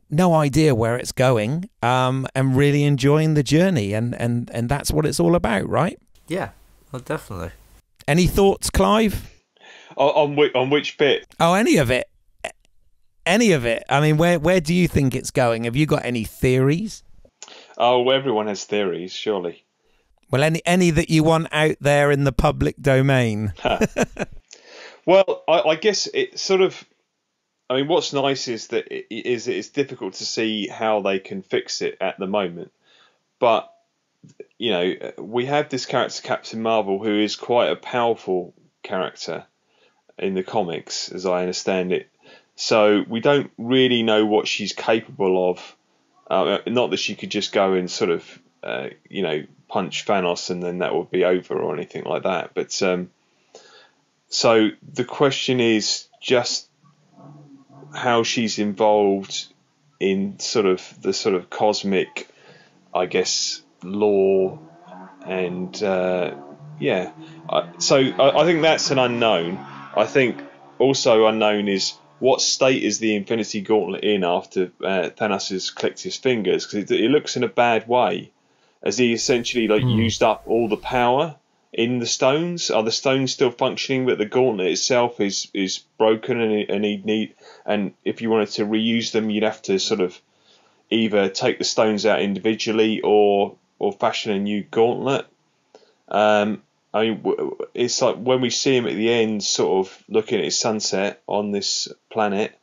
no idea where it's going, and really enjoying the journey, and that's what it's all about, right? Yeah, well, definitely. Any thoughts, Clive? On which bit? Oh, any of it. Any of it. I mean, where do you think it's going? Have you got any theories? Oh, everyone has theories, surely. Well, any that you want out there in the public domain? Well, I guess it sort of. I mean, what's nice is that it's difficult to see how they can fix it at the moment. But we have this character, Captain Marvel, who is quite a powerful character in the comics, as I understand it. So we don't really know what she's capable of. Not that she could just go and sort of, punch Thanos and then that would be over or anything like that. But so the question is just how she's involved in sort of the sort of cosmic, I guess, lore, and yeah. So I think that's an unknown. I think also unknown is what state is the Infinity Gauntlet in after Thanos has clicked his fingers, because it looks in a bad way. Has he essentially used up all the power in the stones? Are the stones still functioning, but the gauntlet itself is broken, and if you wanted to reuse them, you'd have to sort of either take the stones out individually or fashion a new gauntlet. I mean, it's like when we see him at the end, sort of looking at his sunset on this planet,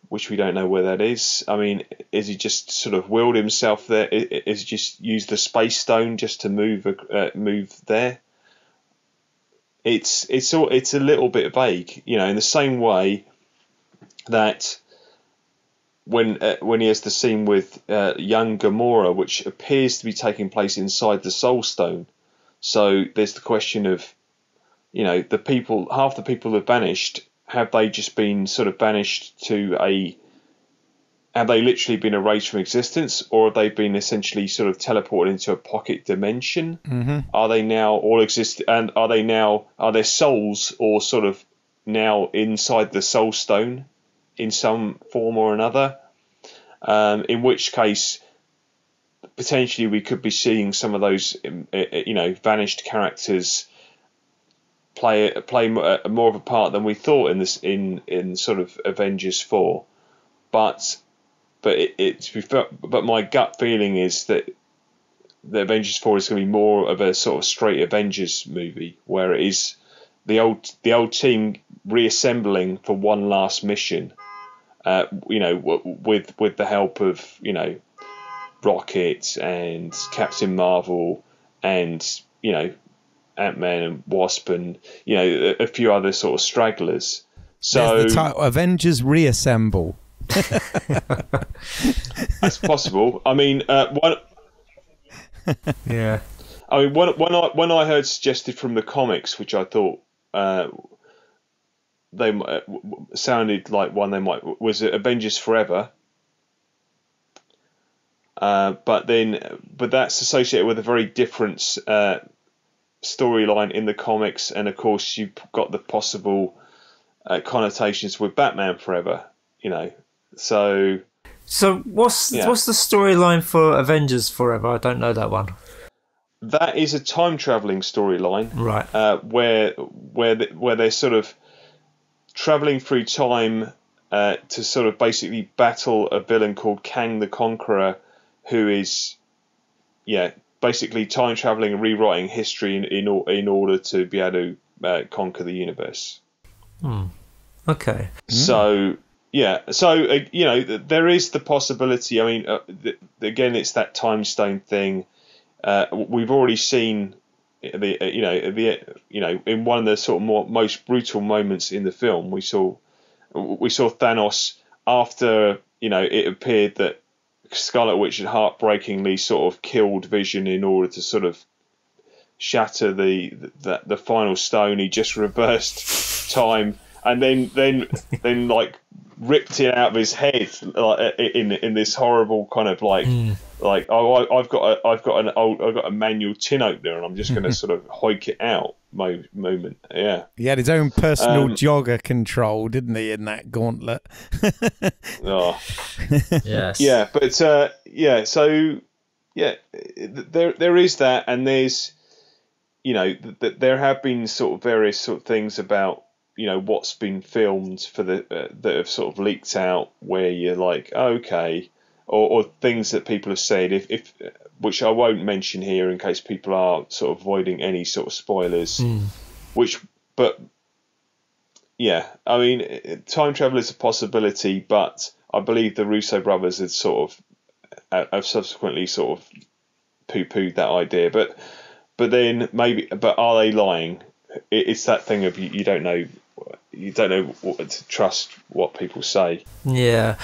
which we don't know where that is. I mean, is he just sort of willed himself there? Is he just used the space stone just to move there? It's a little bit vague, in the same way that when he has the scene with young Gamora, which appears to be taking place inside the Soul Stone. So there's the question of, half the people have vanished. Have they just been sort of banished have they literally been erased from existence, or have they been essentially sort of teleported into a pocket dimension? Mm-hmm. Are they now all exist, and are their souls all sort of now inside the Soul Stone in some form or another? In which case, potentially we could be seeing some of those, vanished characters play more of a part than we thought in sort of Avengers 4, but my gut feeling is that the Avengers 4 is going to be more of a sort of straight Avengers movie, where it is the old team reassembling for one last mission, with the help of Rocket and Captain Marvel and Ant-Man and Wasp and a few other sort of stragglers. So there's the title, Avengers Reassemble. That's possible. I mean, yeah. I mean, when I heard suggested from the comics, which I thought they sounded like one they might was Avengers Forever. But that's associated with a very different storyline in the comics, and of course you've got the possible connotations with Batman Forever, So what's the storyline for Avengers Forever? I don't know that one. That is a time traveling storyline, right? Where they're sort of traveling through time to sort of basically battle a villain called Kang the Conqueror, who is, basically time traveling and rewriting history in order to be able to conquer the universe. Okay. So there is the possibility. I mean, again, it's that time stone thing. We've already seen in one of the sort of most brutal moments in the film, we saw Thanos after it appeared that Scarlet Witch had heartbreakingly sort of killed Vision in order to sort of shatter the final stone. He just reversed time and then like ripped it out of his head, like in this horrible kind of I've got a manual tin opener and I'm just going to sort of hoik it out moment. Yeah, he had his own personal jogger control, didn't he, in that gauntlet? Yes. Yeah, but so there is that, and there's there have been sort of various sort of things about what's been filmed for that have sort of leaked out, where you're like, okay, or things that people have said, if which I won't mention here in case people are sort of avoiding any sort of spoilers. I mean, time travel is a possibility, but I believe the Russo brothers have subsequently sort of poo-pooed that idea. But then maybe, but are they lying? It's that thing of you don't know. You don't know what to trust what people say. Yeah.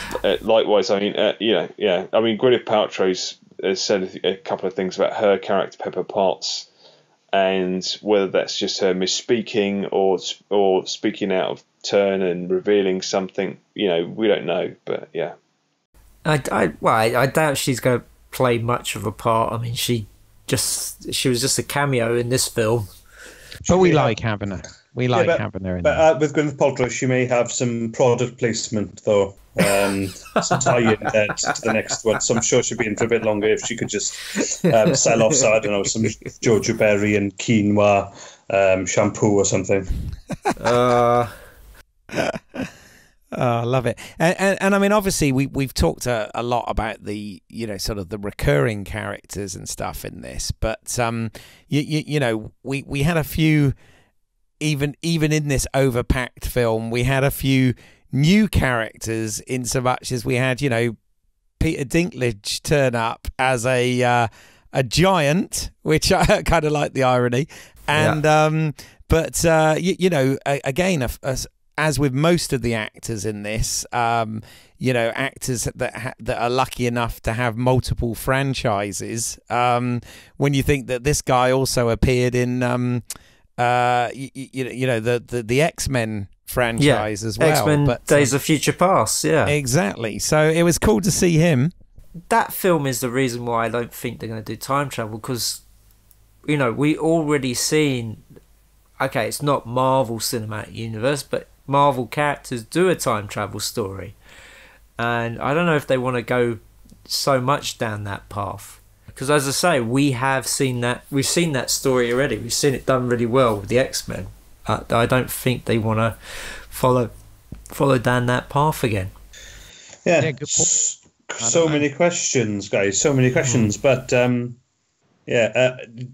Likewise, I mean, I mean, Gwyneth Paltrow's said a couple of things about her character, Pepper Potts, and whether that's just her misspeaking or speaking out of turn and revealing something, we don't know. But yeah, I doubt she's going to play much of a part. I mean, she was just a cameo in this film. But we like having her. We like having her in there. But with Gwyneth Paltrow, she may have some product placement, though. Some tie-in there to the next one. So I'm sure she'd be in for a bit longer if she could just sell off, I don't know, some jojoba berry and quinoa shampoo or something. I love it. And I mean, obviously, we've talked a lot about the, sort of the recurring characters and stuff in this. But, we had a few, even in this overpacked film, we had a few new characters in so much as we had, Peter Dinklage turn up as a giant, which I kind of like the irony. And, again, as with most of the actors in this, actors that are lucky enough to have multiple franchises. When you think that this guy also appeared in, the X-Men franchise as well. X-Men Days of Future Past, exactly. So it was cool to see him. That film is the reason why I don't think they're going to do time travel, because, we already seen. Okay, it's not Marvel Cinematic Universe, but Marvel characters do a time travel story, and I don't know if they want to go so much down that path, because as I say, we've seen that story already. We've seen it done really well with the X-Men. I don't think they want to follow down that path again. Yeah, good point. So many questions, guys. So many questions, but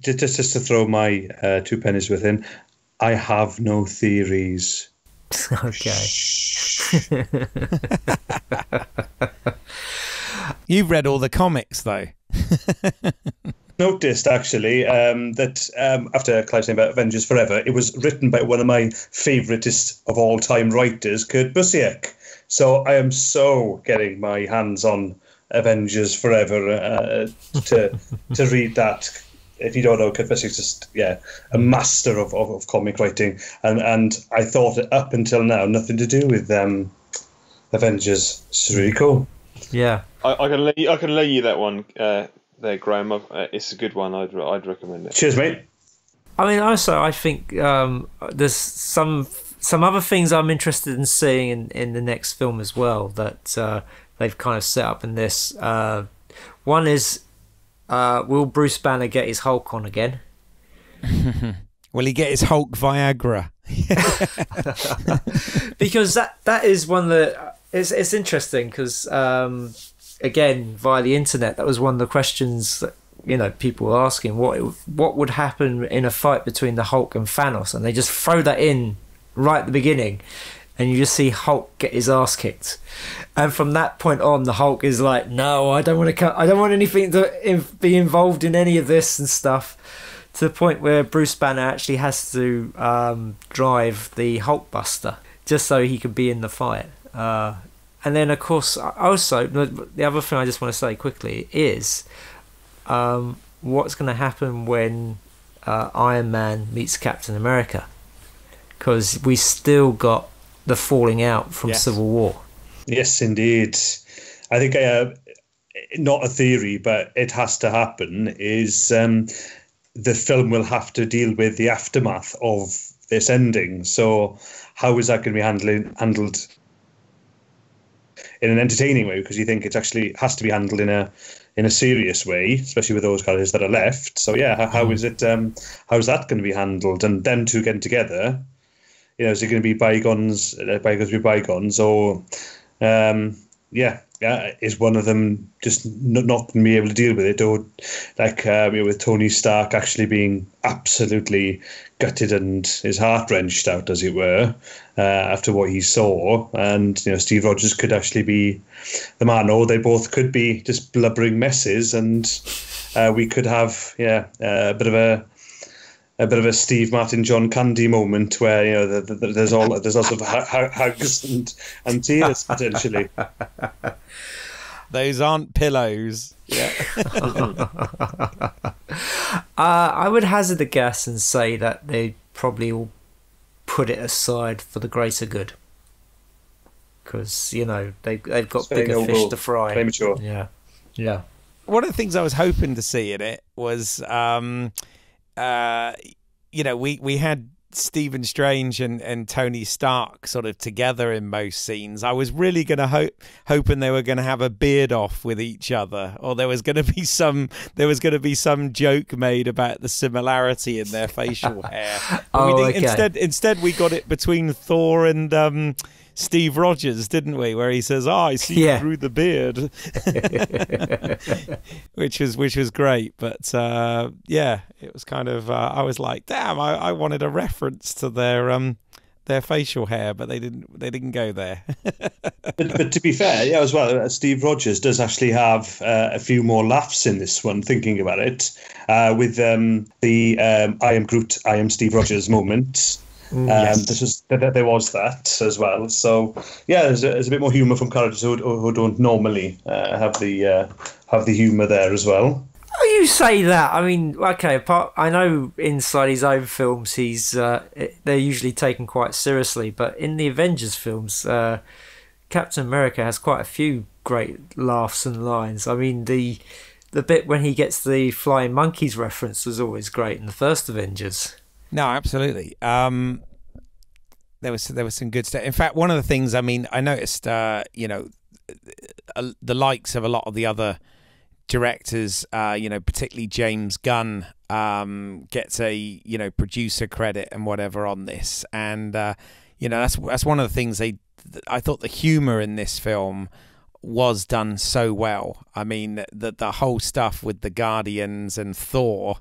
just to throw my 2 pennies within, I have no theories. Okay. You've read all the comics, though. Noticed, actually, that after Clive saying about Avengers Forever, it was written by one of my favouriteest of all-time writers, Kurt Busiek. So I am so getting my hands on Avengers Forever to read that. If you don't know, Kurt Busiek's just a master of comic writing, and I thought up until now nothing to do with Avengers. It's really cool. Yeah, I can lay you that one there, Graham. It's a good one. I'd recommend it. Cheers, mate. I mean, also I think there's some other things I'm interested in seeing in the next film as well that they've kind of set up in this. One is, will Bruce Banner get his Hulk on again? Will he get his Hulk Viagra? Because that is one that it's interesting, because again, via the internet, that was one of the questions that people were asking, what would happen in a fight between the Hulk and Thanos, and they just throw that in right at the beginning, and you just see Hulk get his ass kicked, and from that point on, the Hulk is like, no, I don't want anything to be involved in any of this and stuff, to the point where Bruce Banner actually has to drive the Hulkbuster just so he could be in the fight. And then, of course, also the other thing I just want to say quickly is what's going to happen when Iron Man meets Captain America, because we still got the falling out from Civil War. Yes, indeed. I think not a theory, but it has to happen, is the film will have to deal with the aftermath of this ending. So how is that going to be handled in an entertaining way? Because you think it actually has to be handled in a serious way, especially with those characters that are left. So how is it? How's that going to be handled? And them two getting together, is it going to be bygones be bygones, or is one of them just not going to be able to deal with it, or like with Tony Stark actually being absolutely gutted and his heart wrenched out, as it were, after what he saw, and Steve Rogers could actually be the man, or they both could be just blubbering messes, and we could have a bit of a Steve Martin John Candy moment where there's lots of hugs and tears potentially. Those aren't pillows. Yeah. I would hazard a guess and say that they probably all put it aside for the greater good, because they've got bigger fish to fry. Premature. Yeah. One of the things I was hoping to see in it was, we had Stephen Strange and Tony Stark sort of together in most scenes. I was really going to hoping they were going to have a beard off with each other, or there was going to be some joke made about the similarity in their facial hair. Instead we got it between Thor and Steve Rogers, didn't we? Where he says, I see you through the beard. which was great. But it was kind of I was like, damn, I wanted a reference to their facial hair, but they didn't go there. but to be fair, as well, Steve Rogers does actually have a few more laughs in this one, thinking about it, with the I am Groot, I am Steve Rogers moment. Yes. There was that as well. So there's a bit more humour from characters who don't normally have the humour there as well. Oh, you say that. I mean, okay. I know inside his own films, they're usually taken quite seriously, but in the Avengers films, Captain America has quite a few great laughs and lines. I mean, the bit when he gets the flying monkeys reference was always great in the first Avengers. No, absolutely. There was some good stuff. In fact, one of the things, I mean, I noticed, the likes of a lot of the other directors, particularly James Gunn, gets a producer credit and whatever on this, and that's one of the things I thought the humor in this film was done so well. I mean, the whole stuff with the Guardians and Thor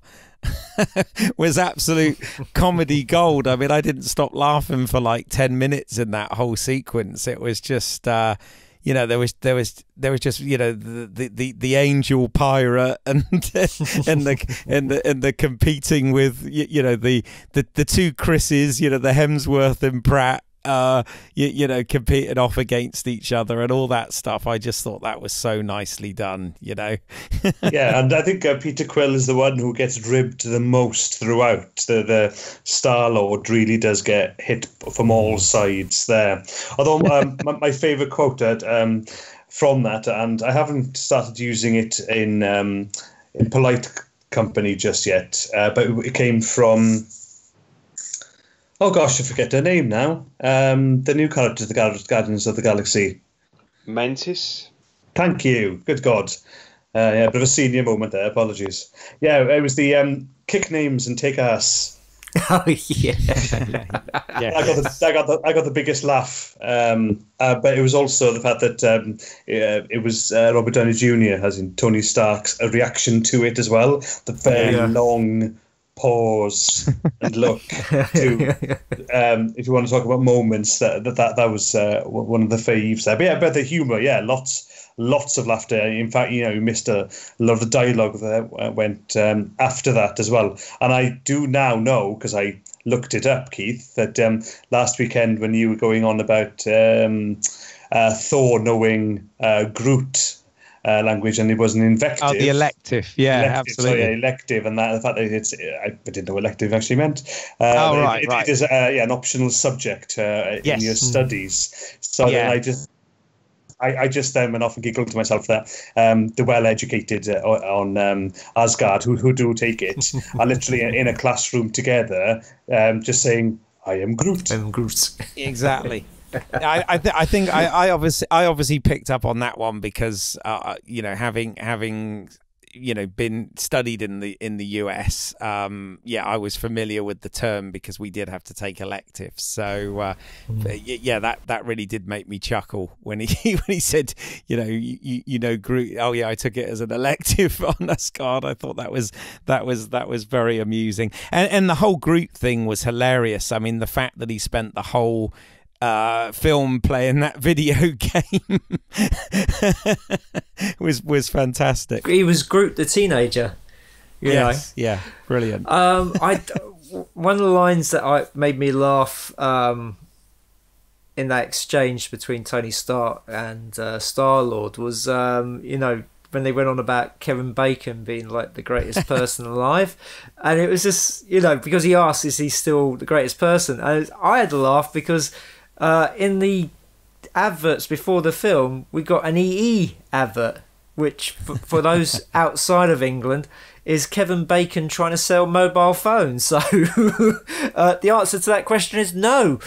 was absolute comedy gold. I mean, I didn't stop laughing for like 10 minutes in that whole sequence. It was just there was just the angel pirate and the competing with the two Chris's, the Hemsworth and Pratt, competing off against each other and all that stuff. I just thought that was so nicely done, Yeah, and I think Peter Quill is the one who gets ribbed the most throughout. The Star-Lord really does get hit from all sides there. Although my favourite quote from that, and I haven't started using it in polite company just yet, but it came from... Oh gosh, I forget her name now. The new character, the Guardians of the Galaxy. Mantis? Thank you. Good God. A bit of a senior moment there. Apologies. Yeah, it was the kick names and take ass. Oh yeah. I got the biggest laugh. But it was also the fact that it was Robert Downey Jr. as in Tony Stark's reaction to it as well. The very long pause and look to if you want to talk about moments that was one of the faves there, but the humor, lots of laughter. In fact, you missed a lot of the dialogue that went after that as well. And I do now know, because I looked it up, Keith, that last weekend when you were going on about Thor knowing Groot language, and it was an invective. Oh, the elective, absolutely. So, elective, and the fact that I didn't know what elective actually meant. Right. It is an optional subject in your studies. So then I just then went off and giggled to myself that the well-educated on Asgard who do take it are literally in a classroom together, just saying, "I am Groot." I'm Groot. Exactly. I think I obviously picked up on that one because having been studied in the US, I was familiar with the term because we did have to take electives. So that really did make me chuckle when he said Groot. Oh yeah, I took it as an elective on Asgard. I thought that was very amusing, and the whole Groot thing was hilarious. I mean, the fact that he spent the whole film playing that video game was fantastic. He was Groot the teenager. Yes, yeah, brilliant. One of the lines that made me laugh in that exchange between Tony Stark and Star-Lord was, you know, when they went on about Kevin Bacon being like the greatest person alive. And it was just, you know, because he asked, is he still the greatest person? And I had to laugh because in the adverts before the film, we got an EE advert, which for those outside of England is Kevin Bacon trying to sell mobile phones. So the answer to that question is no.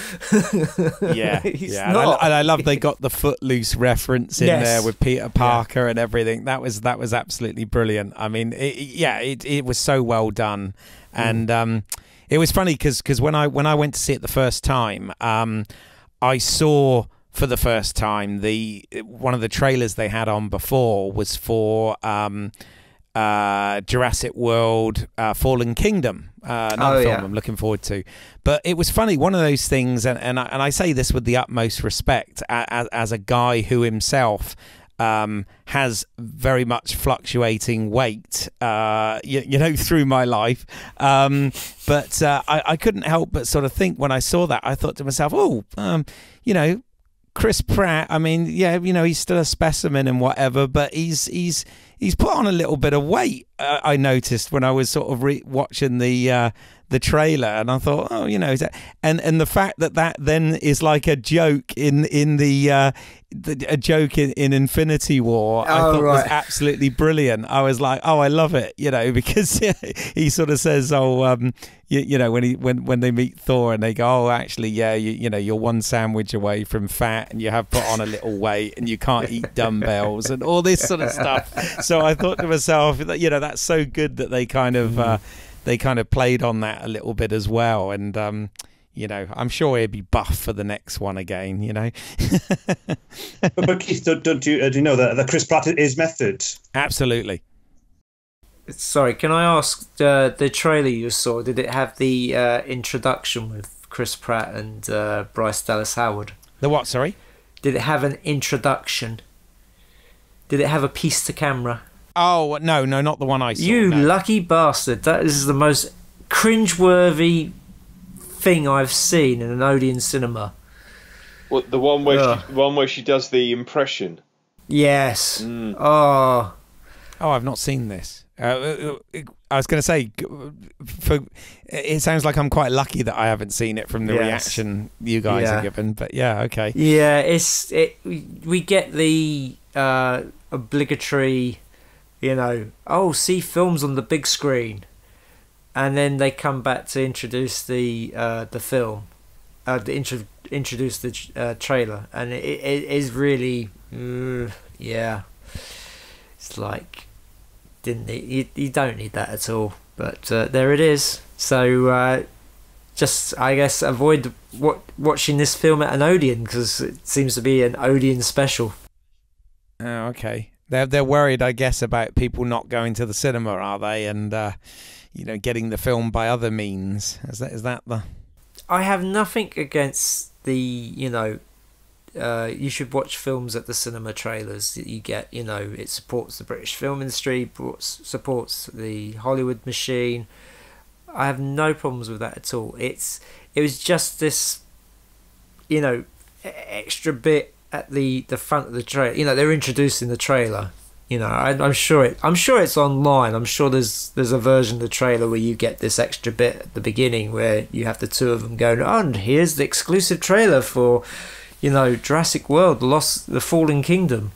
Yeah, He's yeah. not. And I love they got the Footloose reference in Yes. there with Peter Parker and everything. That was absolutely brilliant. I mean, it was so well done, and it was funny because when I went to see it the first time, I saw for the first time one of the trailers they had on before was for Jurassic World Fallen Kingdom, another film I'm looking forward to. But it was funny, one of those things, and I say this with the utmost respect as a guy who himself has very much fluctuating weight, you know, through my life. But I couldn't help but sort of think when I saw that, I thought to myself, you know, Chris Pratt, I mean, yeah, you know, he's still a specimen and whatever, but he's put on a little bit of weight. I noticed when I was sort of watching the trailer, and I thought, oh, you know, and the fact that then is like a joke in a joke in Infinity War, I thought was absolutely brilliant. I was like, oh, I love it, you know, because he sort of says, you know, when they meet Thor and they go, oh, actually, yeah, you know, you're one sandwich away from fat and you have put on a little weight and you can't eat dumbbells and all this sort of stuff. So I thought to myself, you know, that's so good that they kind of played on that a little bit as well. And you know, I'm sure he'll be buff for the next one again, you know. but Keith, do you know that Chris Pratt is method? Absolutely. Sorry, can I ask, the trailer you saw, did it have the introduction with Chris Pratt and Bryce Dallas Howard? The what, sorry? Did it have an introduction? Did it have a piece to camera? Oh, no, not the one I saw. You no. lucky bastard. That is the most cringeworthy thing I've seen in an Odeon cinema. What, the one where she does the impression? Yes. Oh, I've not seen this. I was going to say, it sounds like I'm quite lucky that I haven't seen it from the reaction you guys are given. But yeah, okay. Yeah, we get the obligatory, you know, see films on the big screen, and then they come back to introduce the film, introduce the trailer, and it is really, it's like, you don't need that at all, but there it is. So just, I guess, avoid watching this film at an Odeon, because it seems to be an Odeon special. Oh, okay. They're worried, I guess, about people not going to the cinema, are they? And you know, getting the film by other means. Is that the? I have nothing against the, you know, you should watch films at the cinema trailers that you get. You know, it supports the British film industry, supports the Hollywood machine. I have no problems with that at all. It was just this, you know, extra bit at the front of the trailer. You know, they're introducing the trailer. You know, I'm sure it's online. I'm sure there's a version of the trailer where you get this extra bit at the beginning where you have the two of them going, oh, and here's the exclusive trailer for, you know, Jurassic World, the Fallen Kingdom.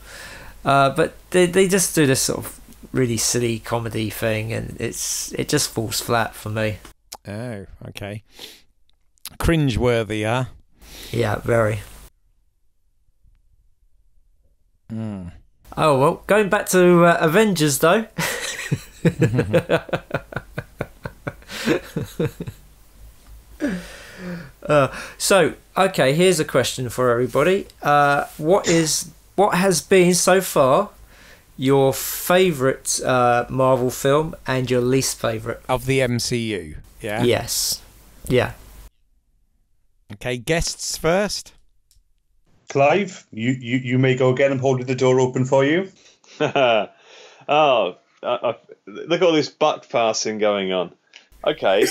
But they just do this sort of really silly comedy thing, and it just falls flat for me. Oh, okay. Cringeworthy, huh? Yeah, very. Mm. Oh, well, going back to Avengers, though. So, okay, here's a question for everybody. What has been so far your favourite Marvel film and your least favourite? Of the MCU, yeah? Yes. Yeah. Okay, guests first. Clive, you may go again. I'm holding the door open for you. Look at all this butt passing going on. Okay,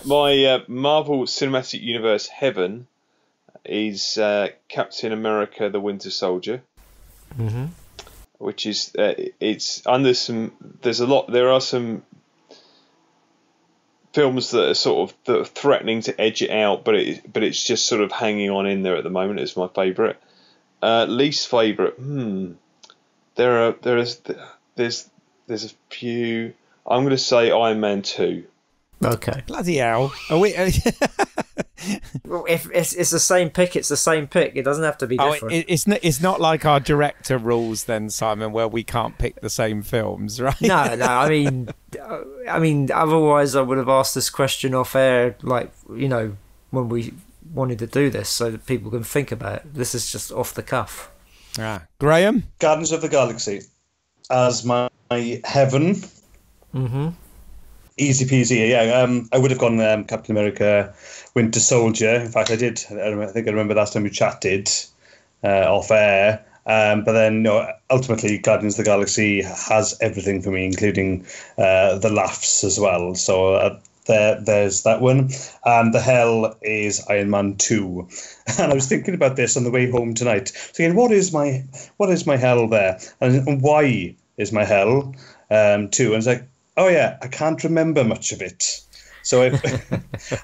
my Marvel Cinematic Universe heaven is Captain America: The Winter Soldier, which is it's under some. There are some films that are that are threatening to edge it out, but it's just sort of hanging on in there at the moment. It's my favourite. Least favourite. There's a few. I'm going to say Iron Man 2. Okay. Bloody hell. Are we? Well, if it's the same pick, it's the same pick. It doesn't have to be different. It's not like our director rules then, Simon, where we can't pick the same films, right? No. I mean, otherwise I would have asked this question off air, like, when we wanted to do this, so that people can think about it. This is just off the cuff. Graham? Guardians of the Galaxy as my heaven. Easy peasy. Yeah, I would have gone Captain America, Winter Soldier. In fact, I did. I think I remember last time we chatted off air. But then, ultimately, Guardians of the Galaxy has everything for me, including the laughs as well. So there's that one. And the hell is Iron Man 2. And I was thinking about this on the way home tonight, saying, what is my hell there, and why is my hell 2? And it's like, oh yeah, I can't remember much of it. So, and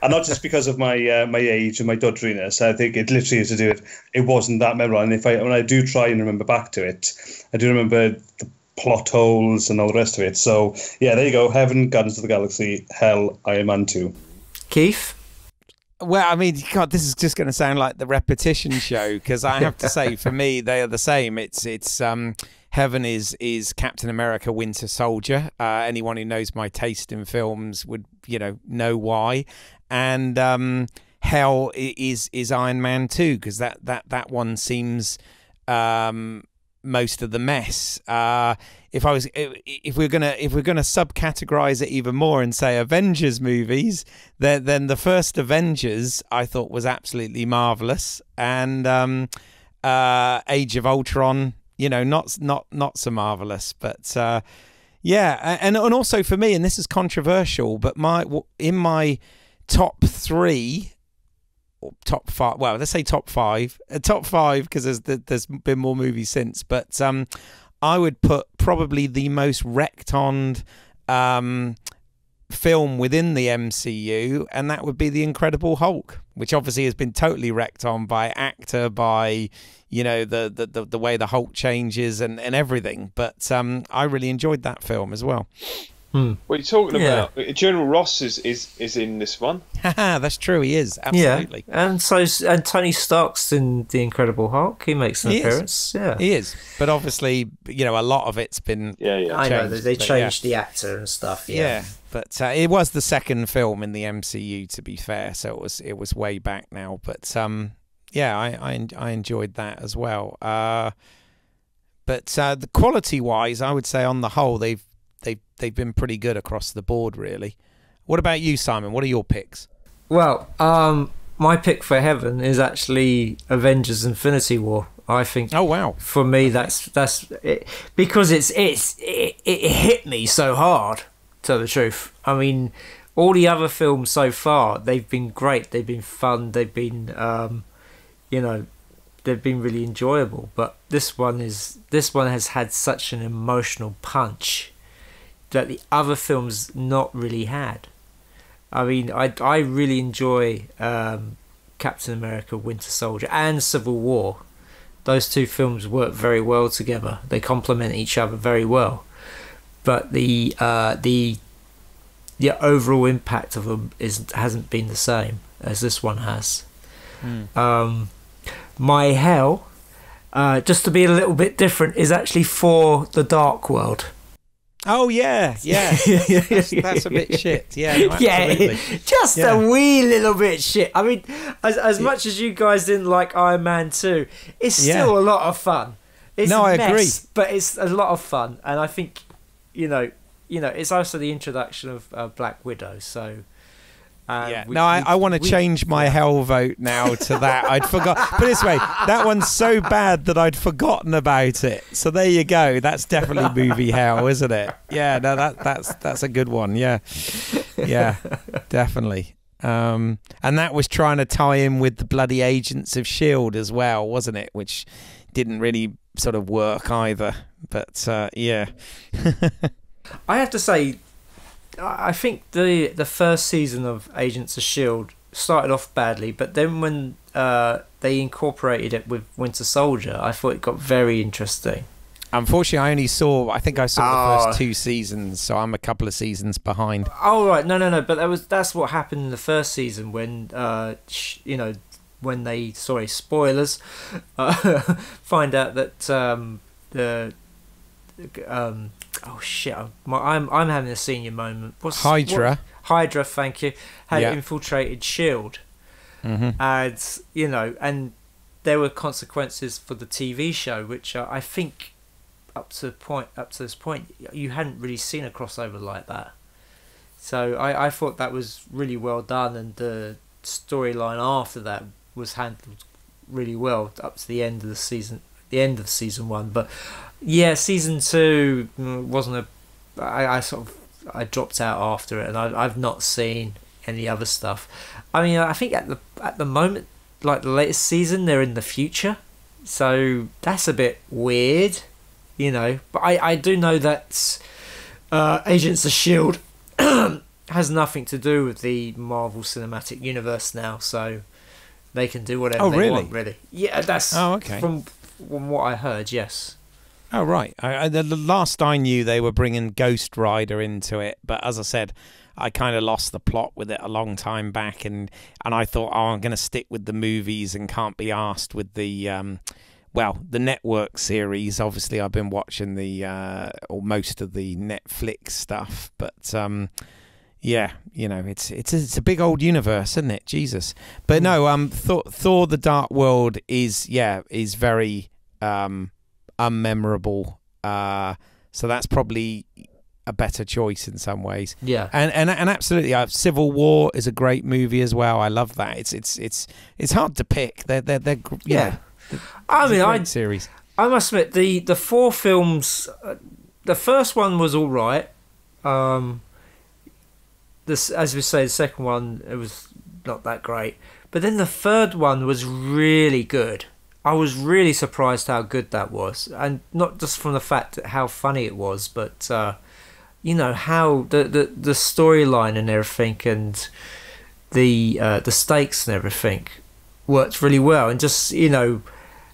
not just because of my age and my dodderiness. I think it literally is to do with it wasn't that memorable. And when I do try and remember back to it, I do remember the plot holes and all the rest of it. So yeah, there you go. Heaven, Guardians of the Galaxy, hell, Iron Man 2. Keith? Well, I mean, God, this is just going to sound like the repetition show, because I have to say, for me, they are the same. It's Heaven is Captain America: Winter Soldier. Anyone who knows my taste in films would, know why. And Hell is Iron Man 2, because that one seems most of the mess. If we're gonna subcategorize it even more and say Avengers movies, then the first Avengers I thought was absolutely marvelous, and Age of Ultron, not so marvelous, but yeah, and also for me, and this is controversial, but in my top 3. Or top 5. Well, let's say top 5. Top 5, because there's been more movies since. But I would put probably the most wrecked-on film within the MCU, and that would be The Incredible Hulk, which obviously has been totally wrecked on by actor, by the way the Hulk changes and everything. But I really enjoyed that film as well. What are you talking about? General Ross is in this one. That's true, he is, absolutely. Yeah. And Tony Stark's in The Incredible Hulk. He makes an appearance. Yeah, he is. But obviously, a lot of it's been changed. I know they changed the actor and stuff. Yeah, but it was the second film in the MCU, to be fair. So it was way back now. But I enjoyed that as well. But the quality wise, I would say on the whole they've been pretty good across the board, really. What about you, Simon? What are your picks? Well, my pick for Heaven is actually Avengers: Infinity War. I think. Oh wow! For me, that's it, because it hit me so hard. To tell the truth, I mean, all the other films so far, they've been great. They've been fun. They've been, they've been really enjoyable. But this one has had such an emotional punch that the other films not really had. I mean, I really enjoy Captain America: Winter Soldier and Civil War. Those two films work very well together. They complement each other very well. But the overall impact of them hasn't been the same as this one has. My hell, just to be a little bit different, is actually for The Dark World. Oh yeah. That's a bit shit. Yeah, no, just a wee little bit shit. I mean, as much as you guys didn't like Iron Man 2, it's still a lot of fun. It's I agree, but it's a lot of fun, and I think it's also the introduction of Black Widow. So. I want to change my hell vote now to that. I'd forgot. Put it this way, that one's so bad that I'd forgotten about it. So there you go. That's definitely movie hell, isn't it? Yeah, no, that's a good one. Yeah, definitely. And that was trying to tie in with the bloody Agents of S.H.I.E.L.D. as well, wasn't it? Which didn't really sort of work either. But yeah. I have to say, I think the first season of Agents of S.H.I.E.L.D. started off badly, but then when they incorporated it with Winter Soldier, I thought it got very interesting. Unfortunately, I think I saw the first 2 seasons, so I'm a couple of seasons behind. Oh right, no, but that's what happened in the first season when when they, sorry, spoilers, find out that oh shit, I'm having a senior moment. Hydra, thank you, had infiltrated S.H.I.E.L.D. And there were consequences for the TV show, which I think up to this point you hadn't really seen a crossover like that. So I thought that was really well done, and the storyline after that was handled really well up to the end of the season 1. But yeah, season 2 wasn't I dropped out after it, and I've not seen any other stuff. I mean, I think at the moment, like the latest season, they're in the future, so that's a bit weird, But I do know that Agents of S.H.I.E.L.D. has nothing to do with the Marvel Cinematic Universe now, so they can do whatever they want, really. Yeah, that's okay. From what I heard, yes. Oh, right. The last I knew, they were bringing Ghost Rider into it, but as I said, I kind of lost the plot with it a long time back, and I thought, I'm going to stick with the movies and can't be asked with the the network series. Obviously, I've been watching or most of the Netflix stuff, but yeah, it's a big old universe, isn't it? Jesus. But no, Thor: The Dark World is very unmemorable. So that's probably a better choice in some ways. Yeah. And absolutely, Civil War is a great movie as well. I love that. It's hard to pick. They're yeah. I mean, series. I must admit, the 4 films, the first one was all right. This, as we say, the second one, it was not that great. But then the third one was really good. I was really surprised how good that was, and not just from the fact that how funny it was, but how the storyline and everything, and the stakes and everything worked really well, and just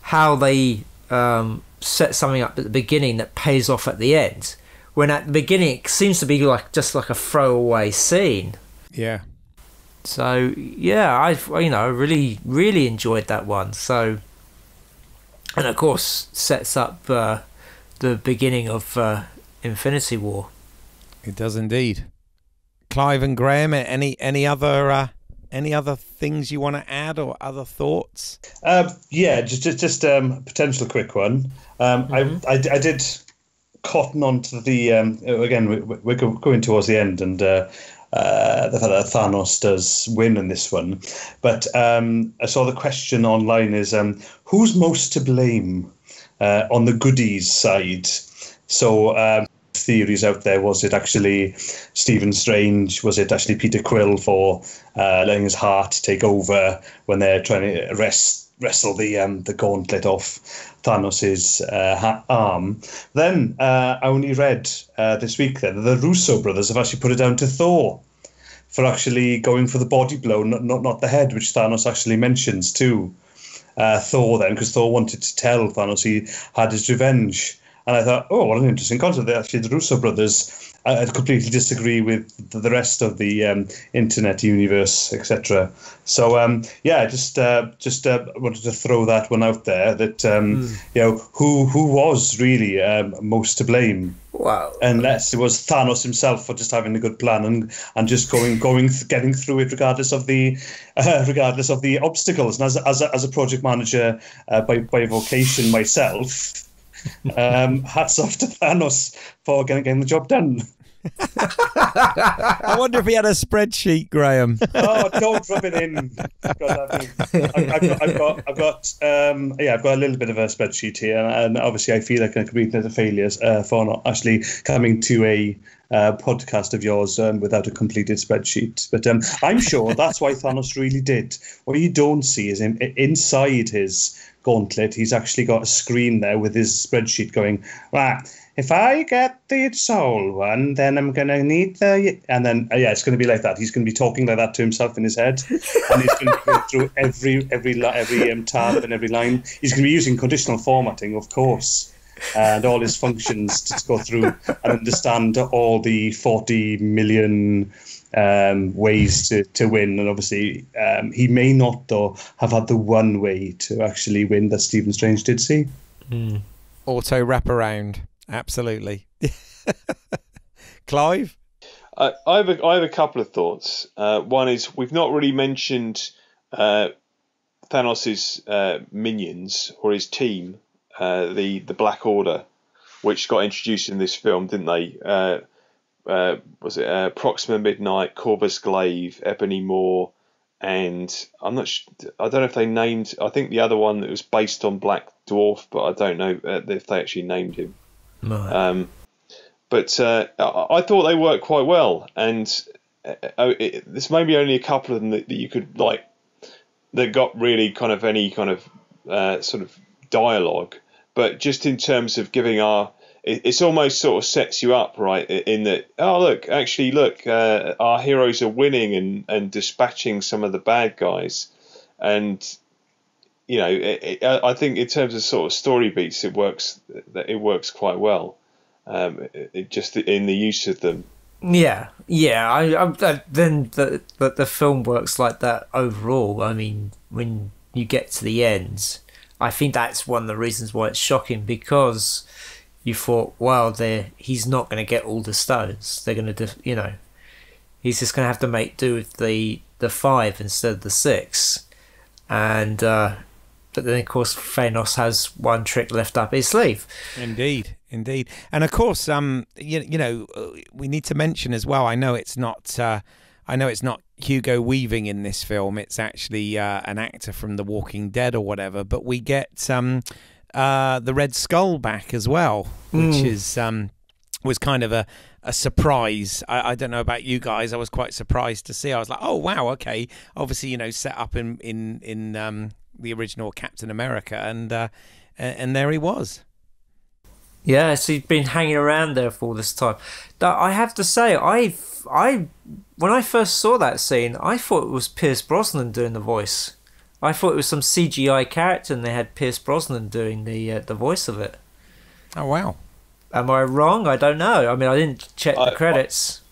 how they set something up at the beginning that pays off at the end. When at the beginning it seems to be just like a throwaway scene. Yeah. So yeah, I really really enjoyed that one. So, and of course sets up the beginning of Infinity War. It does indeed. Clive and Graham, any other things you want to add or other thoughts? Yeah, just potential quick one. I did cotton on to the again, we're going towards the end, and the fact that Thanos does win in this one, but I saw the question online is who's most to blame on the goodies side. So theories out there, was it actually Stephen Strange, was it actually Peter Quill for letting his heart take over when they're trying to wrestle the gauntlet off Thanos's arm? Then I only read this week that the Russo brothers have actually put it down to Thor for actually going for the body blow, not the head, which Thanos actually mentions to Thor then, because Thor wanted to tell Thanos he had his revenge. And I thought, what an interesting concept. Actually, the Russo brothers I completely disagree with the rest of the internet universe, etc. So just wanted to throw that one out there. That who was really most to blame? Wow. Unless it was Thanos himself for just having a good plan and just getting through it regardless of the obstacles. And as a project manager by vocation myself. Hats off to Thanos for getting the job done. I wonder if he had a spreadsheet, Graham. Oh, don't rub it in. I've got a little bit of a spreadsheet here, and obviously I feel like I'm committing to failures for not actually coming to a podcast of yours without a completed spreadsheet. But I'm sure that's why Thanos really did. What you don't see is inside his gauntlet, he's actually got a screen there with his spreadsheet going, right, if I get the soul one, then I'm going to need the... And then, it's going to be like that. He's going to be talking like that to himself in his head. And he's going to go through every tab and every line. He's going to be using conditional formatting, of course, and all his functions to go through and understand all the 40 million ways to win. And obviously, he may not, though, have had the one way to actually win that Stephen Strange did see. Auto wraparound. Absolutely. Clive? I have a couple of thoughts. One is we've not really mentioned Thanos's minions or his team, the Black Order, which got introduced in this film, didn't they? Was it Proxima Midnight, Corvus Glaive, Ebony Maw, and I don't know if they named. I think the other one that was based on Black Dwarf, but I don't know if they actually named him. Right. But I thought they worked quite well, and there's maybe only a couple of them that you could like that got really kind of any kind of sort of dialogue. But just in terms of giving it's almost sort of sets you up, right? In that, look, our heroes are winning and dispatching some of the bad guys, and you know, I think in terms of sort of story beats, it works quite well. Just in the use of them. Yeah. Then the film works like that overall. I mean, when you get to the end, I think that's one of the reasons why it's shocking, because you thought, well, he's not going to get all the stones. They're going to, he's just going to have to make do with the 5 instead of the 6, and. But then, of course, Thanos has one trick left up his sleeve. Indeed. And of course, we need to mention as well. I know it's not Hugo Weaving in this film. It's actually an actor from The Walking Dead or whatever. But we get the Red Skull back as well, which was kind of a surprise. I don't know about you guys. I was quite surprised to see. I was like, oh wow, okay. Obviously, set up in the original Captain America, and there he was. Yeah, so he's been hanging around there for all this time. I have to say, when I first saw that scene, I thought it was Pierce Brosnan doing the voice. I thought it was some CGI character, and they had Pierce Brosnan doing the voice of it. Oh wow! Am I wrong? I don't know. I mean, I didn't check the credits.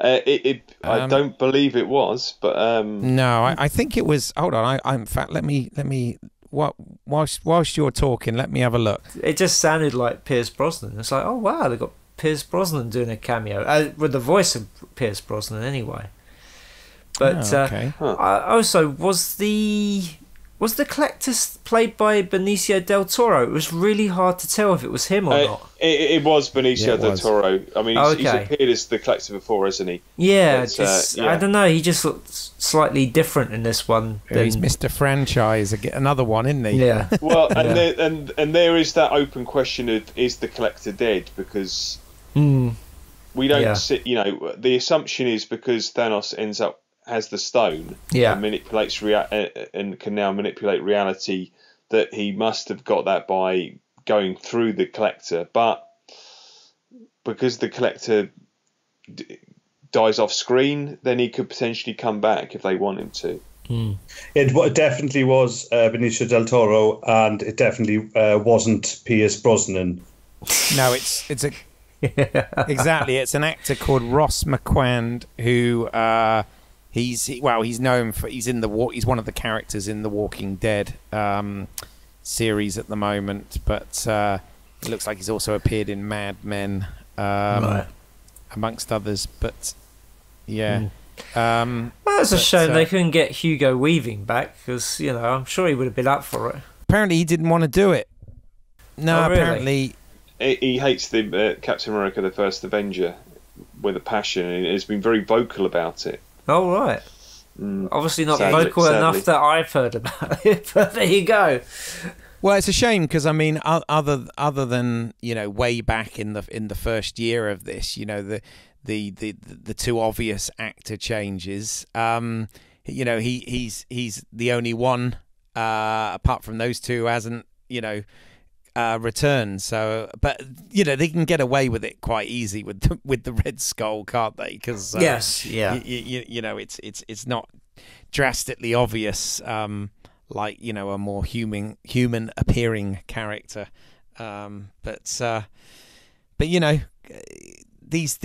I don't believe it was, but no, I think it was. Hold on, in fact, let me. Whilst you're talking, let me have a look. It just sounded like Pierce Brosnan. It's like, oh wow, they got Pierce Brosnan doing a cameo with the voice of Pierce Brosnan, anyway. But okay. Also, was the Collector played by Benicio del Toro? It was really hard to tell if it was him or not. It was Benicio del Toro. I mean, he's appeared as the Collector before, hasn't he? Yeah, I don't know. He just looked slightly different in this one. He's Mr. Franchise, another one, isn't he? Yeah. Well, and there is that open question of, is the Collector dead? Because we don't see. The assumption is because Thanos has the stone and manipulates and can now manipulate reality, that he must have got that by going through the Collector. But because the Collector dies off screen, then he could potentially come back if they want him to. It definitely was Benicio del Toro, and it definitely wasn't Pierce Brosnan. No, it's a exactly. It's an actor called Ross McQuand who. He's known for he's one of the characters in the Walking Dead series at the moment, but it looks like he's also appeared in Mad Men, amongst others. But yeah, that's a shame they couldn't get Hugo Weaving back, because I'm sure he would have been up for it. Apparently, he didn't want to do it. No, really? apparently. he hates the Captain America: The First Avenger with a passion, and has been very vocal about it. Oh, right. Obviously not vocal enough that I've heard about it, but there you go. Well, it's a shame because I mean, other than way back in the first year of this, the two obvious actor changes. He's the only one apart from those two who hasn't returned. So, but they can get away with it quite easy with the Red Skull, can't they? Because yes, yeah, it's not drastically obvious. Like a more human appearing character, but these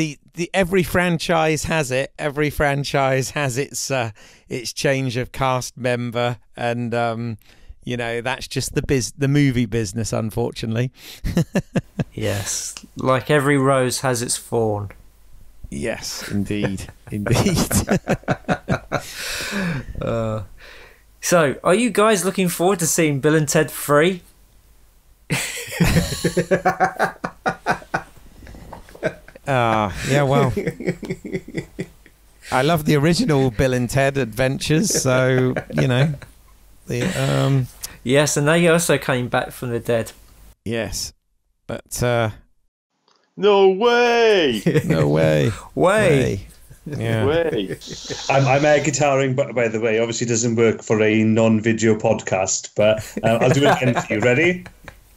every franchise has it. Every franchise has its change of cast member, and that's just the movie business, unfortunately. Yes, like every rose has its thorn. Yes, indeed, indeed. So, are you guys looking forward to seeing Bill and Ted 3? Yeah, well, I love the original Bill and Ted Adventures, so yes, and they also came back from the dead. Yes, but no way, no way, way. Yeah. Way. I'm air guitaring, but by the way, obviously doesn't work for a non-video podcast. But I'll do it again for you. Ready?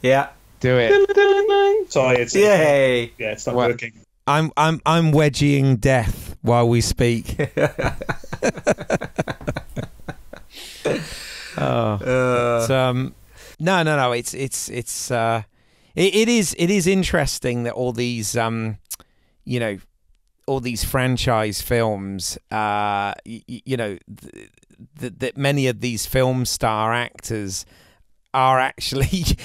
Yeah, do it. Sorry, it's yay. Yeah, it's not working. I'm wedging death while we speak. No. It is interesting that all these all these franchise films, that many of these film star actors are actually,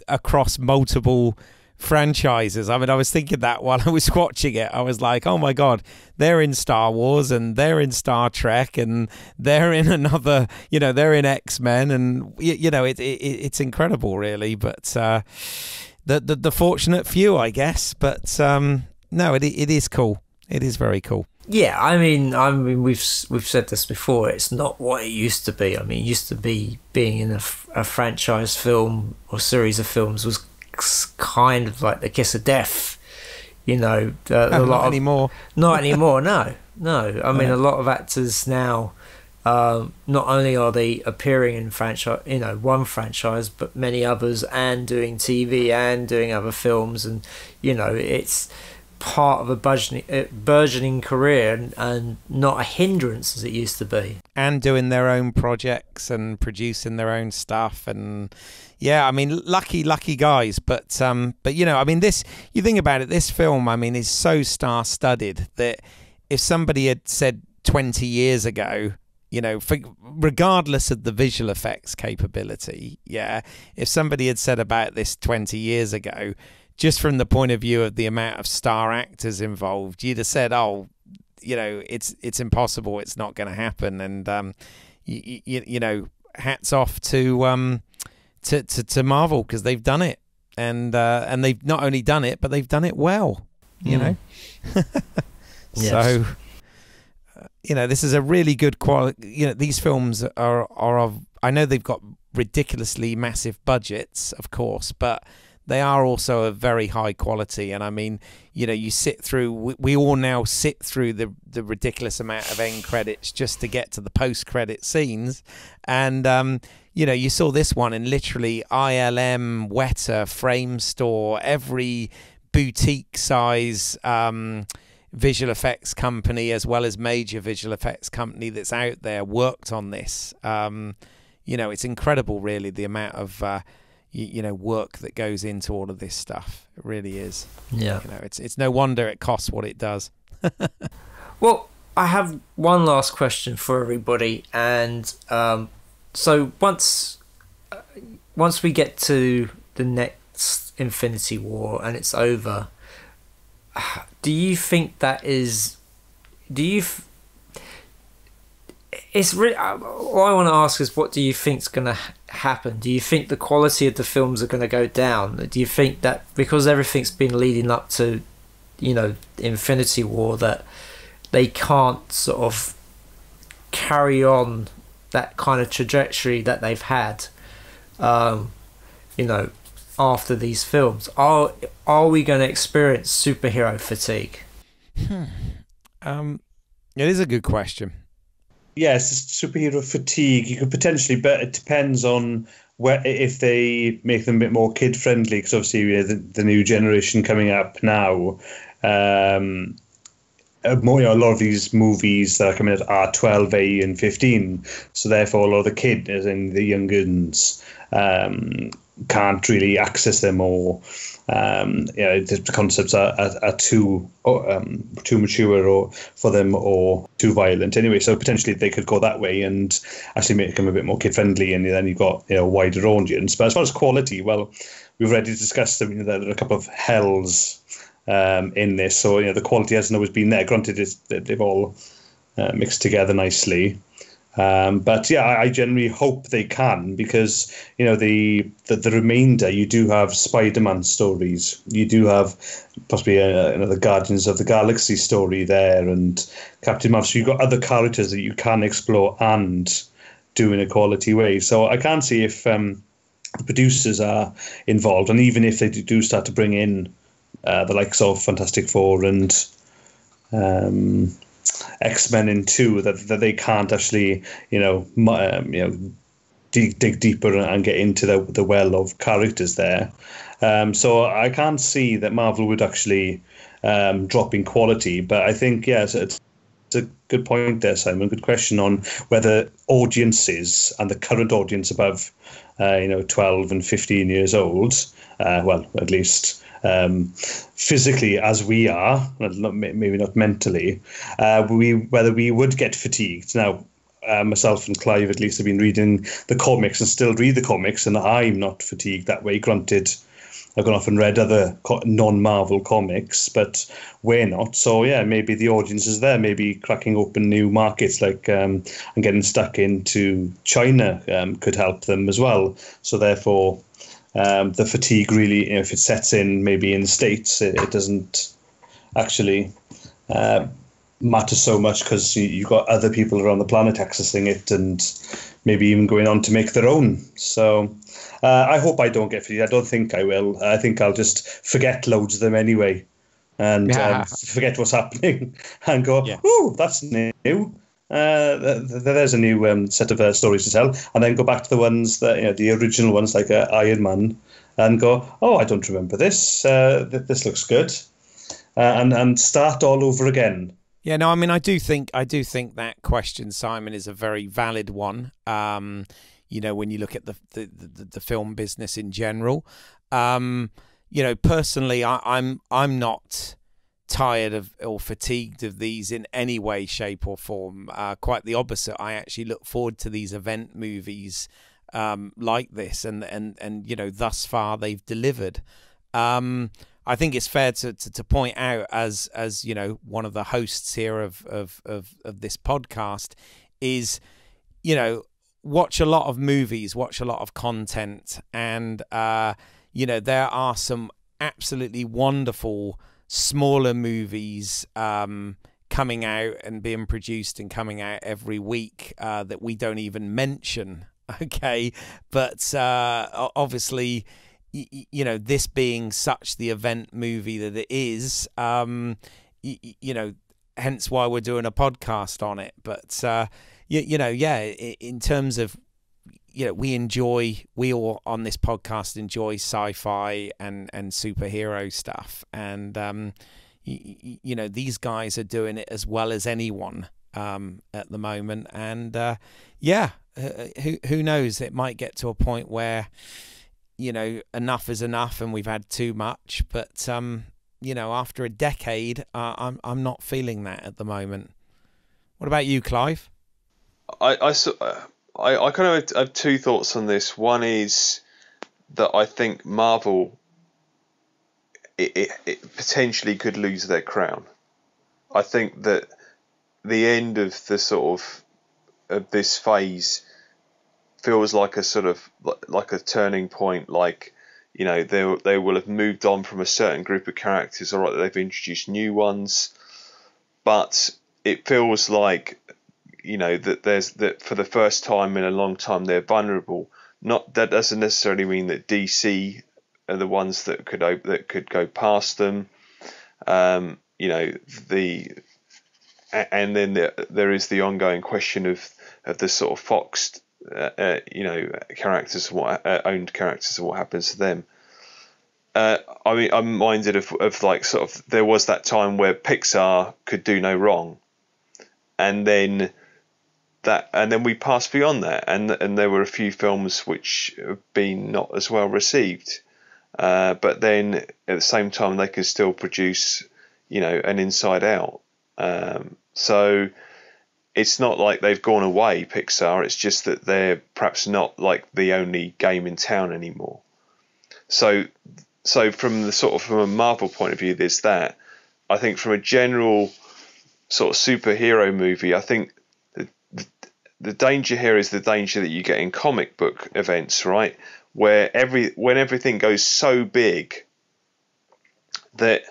across multiple franchises. I mean, I was thinking that while I was watching it. I was like, oh my God, they're in Star Wars and they're in Star Trek and they're in another, they're in X-Men, and, it's incredible, really. But the fortunate few, I guess. But no, it is cool. It is very cool. Yeah, I mean, we've said this before. It's not what it used to be. I mean, it used to be being in a franchise film or series of films was kind of like the kiss of death. Not anymore. Not anymore. No. I mean, a lot of actors now. Not only are they appearing in one franchise, but many others, and doing TV and doing other films, and it's part of a burgeoning career and not a hindrance as it used to be. And doing their own projects and producing their own stuff, and yeah, I mean, lucky guys. But I mean, this, you think about it, this film, I mean, is so star-studded that if somebody had said 20 years ago, regardless of the visual effects capability, if somebody had said about this 20 years ago, just from the point of view of the amount of star actors involved, you'd have said, oh, it's impossible, it's not going to happen. And hats off to Marvel, because they've done it, and they've not only done it, but they've done it well. Yes. So this is a really good quality. These films are of, I know they've got ridiculously massive budgets, of course, but they are also of very high quality. And I mean, you sit through, we all now sit through the ridiculous amount of end credits just to get to the post-credit scenes. And, you saw this one in literally ILM, Weta, Frame Store, every boutique size visual effects company, as well as major visual effects company that's out there, worked on this. It's incredible, really, the amount of work that goes into all of this stuff. It really is. Yeah. It's no wonder it costs what it does. Well, I have one last question for everybody, and so once we get to the next Infinity War and it's over, do you think that is? It's really. What I want to ask is, what do you think's going to happen, do you think the quality of the films are going to go down? Do you think that because everything's been leading up to, Infinity War, that they can't sort of carry on that kind of trajectory that they've had, after these films? Are we going to experience superhero fatigue? It is a good question. Yes, superhero fatigue. You could potentially, but it depends on if they make them a bit more kid friendly. Because obviously, the new generation coming up now, a lot of these movies that are coming out are 12A and 15. So therefore, a lot of the kids, as in the young uns, can't really access them, or the concepts are too mature or for them, or too violent anyway. So potentially they could go that way and actually make them a bit more kid friendly, and then you've got a wider audience. But as far as quality, well, we've already discussed there are a couple of hells in this, so the quality hasn't always been there. Granted, they've all mixed together nicely. But yeah, I generally hope they can, because the remainder, you do have Spider-Man stories, you do have possibly another Guardians of the Galaxy story there, and Captain Marvel. So you've got other characters that you can explore and do in a quality way. So I can't see if the producers are involved, and even if they do start to bring in the likes of Fantastic Four and X-Men in 2, that they can't actually dig deeper and get into the well of characters there. So I can't see that Marvel would actually drop in quality. But I think, yes, it's a good point there, Simon. Good question on whether audiences and the current audience above 12 and 15 years old, well, at least physically as we are, maybe not mentally, whether we would get fatigued. Now, myself and Clive at least have been reading the comics and still read the comics, and I'm not fatigued that way. Granted, I've gone off and read other non-Marvel comics, but we're not. So yeah, maybe the audience is there, maybe cracking open new markets like and getting stuck into China could help them as well. So therefore, the fatigue really, if it sets in maybe in the States, it doesn't actually matter so much, because you've got other people around the planet accessing it and maybe even going on to make their own. So I hope I don't get fatigued. I don't think I will. I think I'll just forget loads of them anyway, and forget what's happening and go, oh, that's new. There's a new set of stories to tell, and then go back to the ones that the original ones like Iron Man, and go, oh, I don't remember this. This looks good, and start all over again. Yeah, no, I mean, I do think that question, Simon, is a very valid one. When you look at the film business in general, personally, I'm not tired of or fatigued of these in any way, shape or form. Quite the opposite. I actually look forward to these event movies like this, and thus far they've delivered. I think it's fair to point out, as one of the hosts here of this podcast, is watch a lot of movies, watch a lot of content, and there are some absolutely wonderful smaller movies coming out and being produced and coming out every week that we don't even mention. Okay, but obviously, this being such the event movie that it is, hence why we're doing a podcast on it. But in terms of we all on this podcast enjoy sci-fi and superhero stuff, and these guys are doing it as well as anyone at the moment, and who knows, it might get to a point where enough is enough and we've had too much, but after a decade, I'm not feeling that at the moment. What about you, Clive? I kind of have two thoughts on this. One is that I think Marvel it potentially could lose their crown. I think that the end of the sort of this phase feels like a sort of like a turning point. Like, you know, they will have moved on from a certain group of characters. All right, they've introduced new ones, but it feels like, you know, that for the first time in a long time they're vulnerable. Not that doesn't necessarily mean that DC are the ones that could go past them. You know, and then there is the ongoing question of the sort of Fox, you know, characters, owned characters, and what happens to them. I mean, I'm minded of like sort of there was that time where Pixar could do no wrong, and then we passed beyond that, and there were a few films which have been not as well received, but then at the same time they can still produce, you know, an Inside Out. So it's not like they've gone away, Pixar. It's just that they're perhaps not like the only game in town anymore. So from a Marvel point of view, there's that. I think from a general sort of superhero movie, I think the danger here is the danger that you get in comic book events, right? Where when everything goes so big that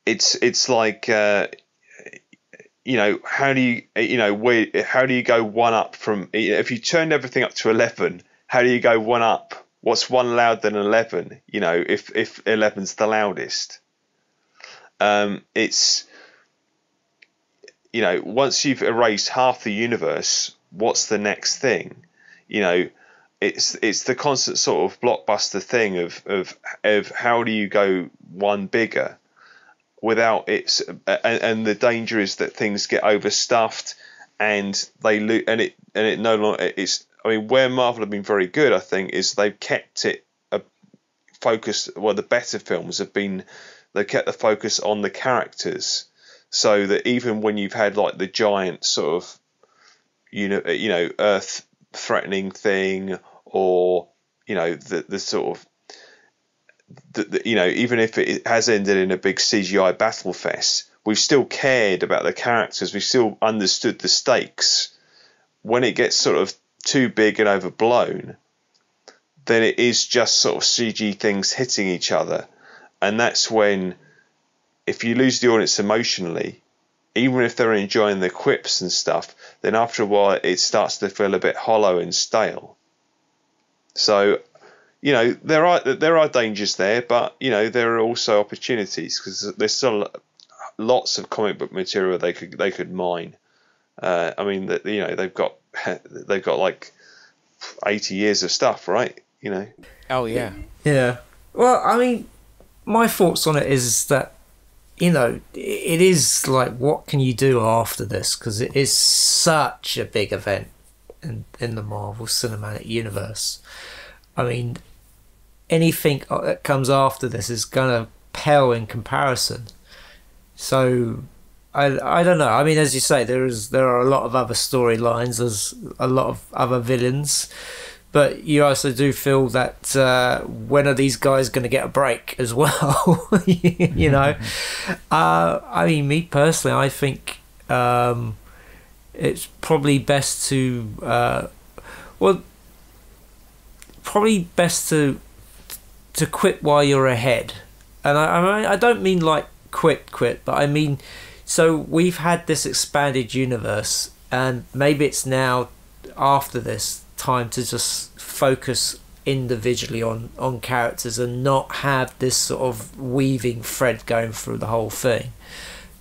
it's like, you know, how do you go one up from, if you turn everything up to 11, how do you go one up? What's one louder than 11? You know, if 11's the loudest, it's, you know, once you've erased half the universe, what's the next thing? You know, it's the constant sort of blockbuster thing of how do you go one bigger without it's, and the danger is that things get overstuffed and they it no longer, it's, I mean, where Marvel have been very good, I think, is they've kept it focused. Well, the better films have been, they've kept the focus on the characters, so that even when you've had like the giant sort of, you know, Earth threatening thing, or, you know, the sort of, you know, even if it has ended in a big CGI battle fest, we've still cared about the characters. We've still understood the stakes. When it gets sort of too big and overblown, then it is just sort of CG things hitting each other, and that's when, if you lose the audience emotionally, even if they're enjoying the quips and stuff, then after a while it starts to feel a bit hollow and stale. So, you know, there are dangers there, but, you know, there are also opportunities, because there's still lots of comic book material they could mine. I mean, that, you know, they've got like 80 years of stuff, right? You know. Oh yeah. Yeah. Well, I mean, my thoughts on it is that, you know, it is like, what can you do after this? Because it is such a big event in the Marvel Cinematic Universe. I mean, anything that comes after this is gonna pale in comparison. So I don't know. I mean, as you say, there are a lot of other storylines. There's a lot of other villains, but you also do feel that when are these guys going to get a break as well? You know, I mean, me personally, I think it's probably best to to quit while you're ahead. And I don't mean like quit, but I mean, so we've had this expanded universe, and maybe it's now, after this, time to just focus individually on characters and not have this sort of weaving thread going through the whole thing,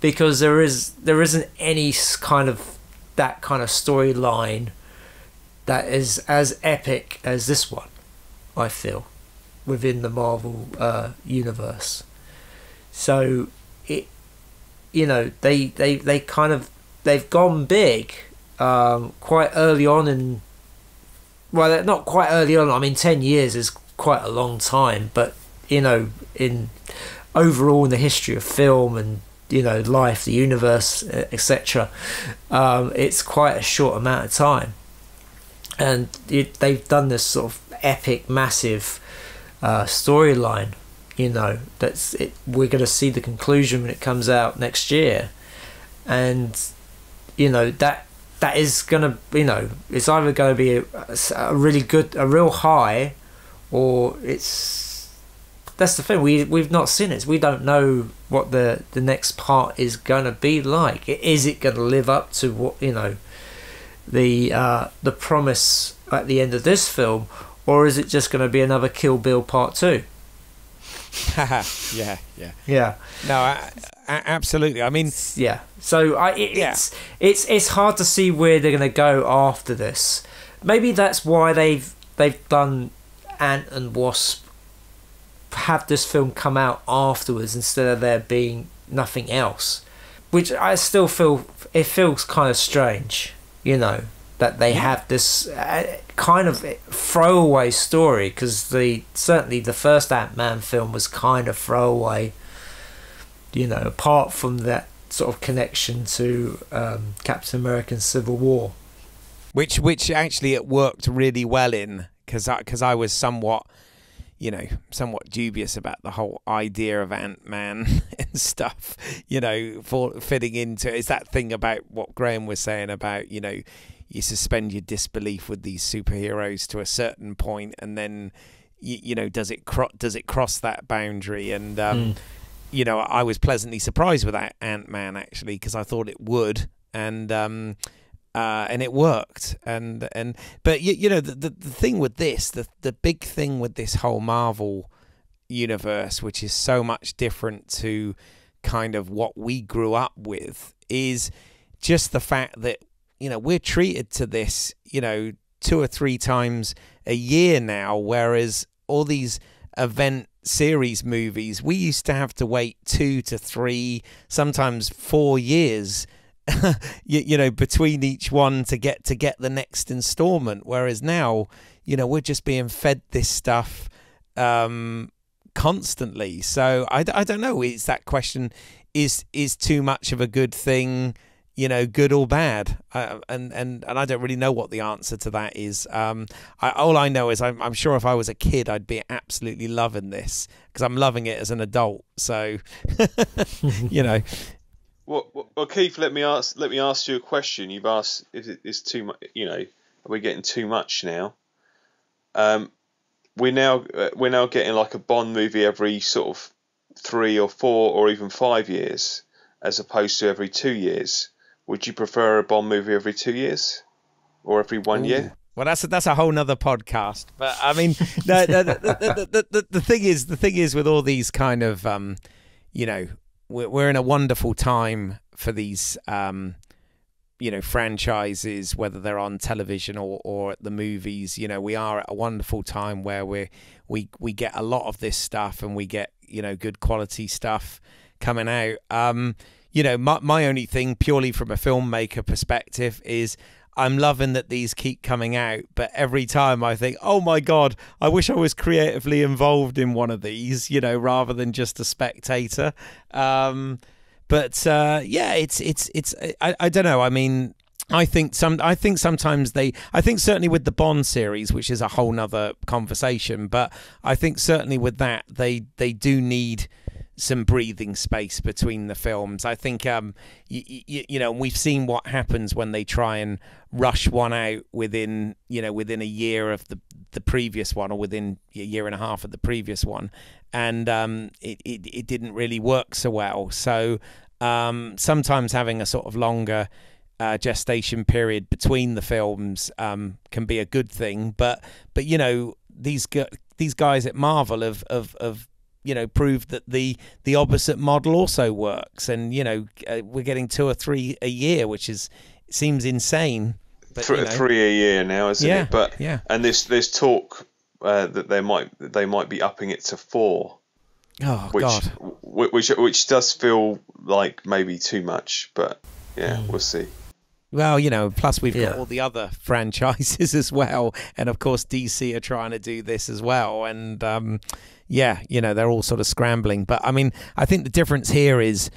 because there isn't any kind of that kind of storyline that is as epic as this one, I feel, within the Marvel universe. So it, you know, they've gone big quite early on, and well, not quite early on. I mean, 10 years is quite a long time, but, you know, in overall in the history of film and, you know, life, the universe, etc., it's quite a short amount of time, and they've done this sort of epic, massive storyline. You know, that's it. We're going to see the conclusion when it comes out next year, and, you know, that that is gonna, it's either going to be a really good, a real high, or that's the thing, we've not seen it. We don't know what the next part is going to be like. Is it going to live up to what, the promise at the end of this film, or is it just going to be another Kill Bill Part 2? Yeah. No, absolutely. I mean, yeah. So it's hard to see where they're going to go after this. Maybe that's why they've done Ant and Wasp, have this film come out afterwards instead of there being nothing else, which I still feel, it feels kind of strange, that they have this kind of throwaway story, because certainly the first Ant-Man film was kind of throwaway, apart from that sort of connection to Captain American Civil War, which actually it worked really well in, because I was somewhat dubious about the whole idea of Ant-Man and stuff, for fitting into, it's that thing about what Graham was saying about, you suspend your disbelief with these superheroes to a certain point, and then, does it cross that boundary? And, I was pleasantly surprised with that Ant-Man, actually, because I thought it would, and it worked. But the thing with this, the big thing with this whole Marvel universe, which is so much different to kind of what we grew up with, is just the fact that, we're treated to this, 2 or 3 times a year now, whereas all these event series movies, we used to have to wait 2 to 3, sometimes 4 years between each one to get the next installment, whereas now we're just being fed this stuff constantly. So I don't know, is that question, is too much of a good thing, good or bad, and I don't really know what the answer to that is. All I know is I'm sure if I was a kid, I'd be absolutely loving this, because I'm loving it as an adult, so Well, Keith, let me ask you a question. You've asked if it's too much. Are we getting too much now? We're now getting like a Bond movie every sort of 3 or 4 or even 5 years, as opposed to every 2 years. Would you prefer a Bond movie every 2 years, or every 1 year? Well, that's a whole nother podcast. But I mean, the thing is with all these kind of we're in a wonderful time for these franchises, whether they're on television or at the movies. We are at a wonderful time where we get a lot of this stuff, and we get good quality stuff coming out. My only thing, purely from a filmmaker perspective, is I'm loving that these keep coming out, but every time I think, oh my God, I wish I was creatively involved in one of these, rather than just a spectator. It's I don't know. I mean, I think sometimes I think certainly with the Bond series, which is a whole nother conversation, but I think certainly with that, they do need some breathing space between the films. I think we've seen what happens when they try and rush one out within a year of the previous one, or within a year and a half of the previous one, and it didn't really work so well. So sometimes having a sort of longer gestation period between the films can be a good thing, but these guys at Marvel have proved that the opposite model also works, and we're getting 2 or 3 a year, which seems insane. But, 3 a year now, isn't it? But yeah, and there's talk that they might be upping it to 4. Oh which, God! Which does feel like maybe too much, but we'll see. Well, plus we've got all the other franchises as well, and of course DC are trying to do this as well, and they're all sort of scrambling. But I mean, I think the difference here is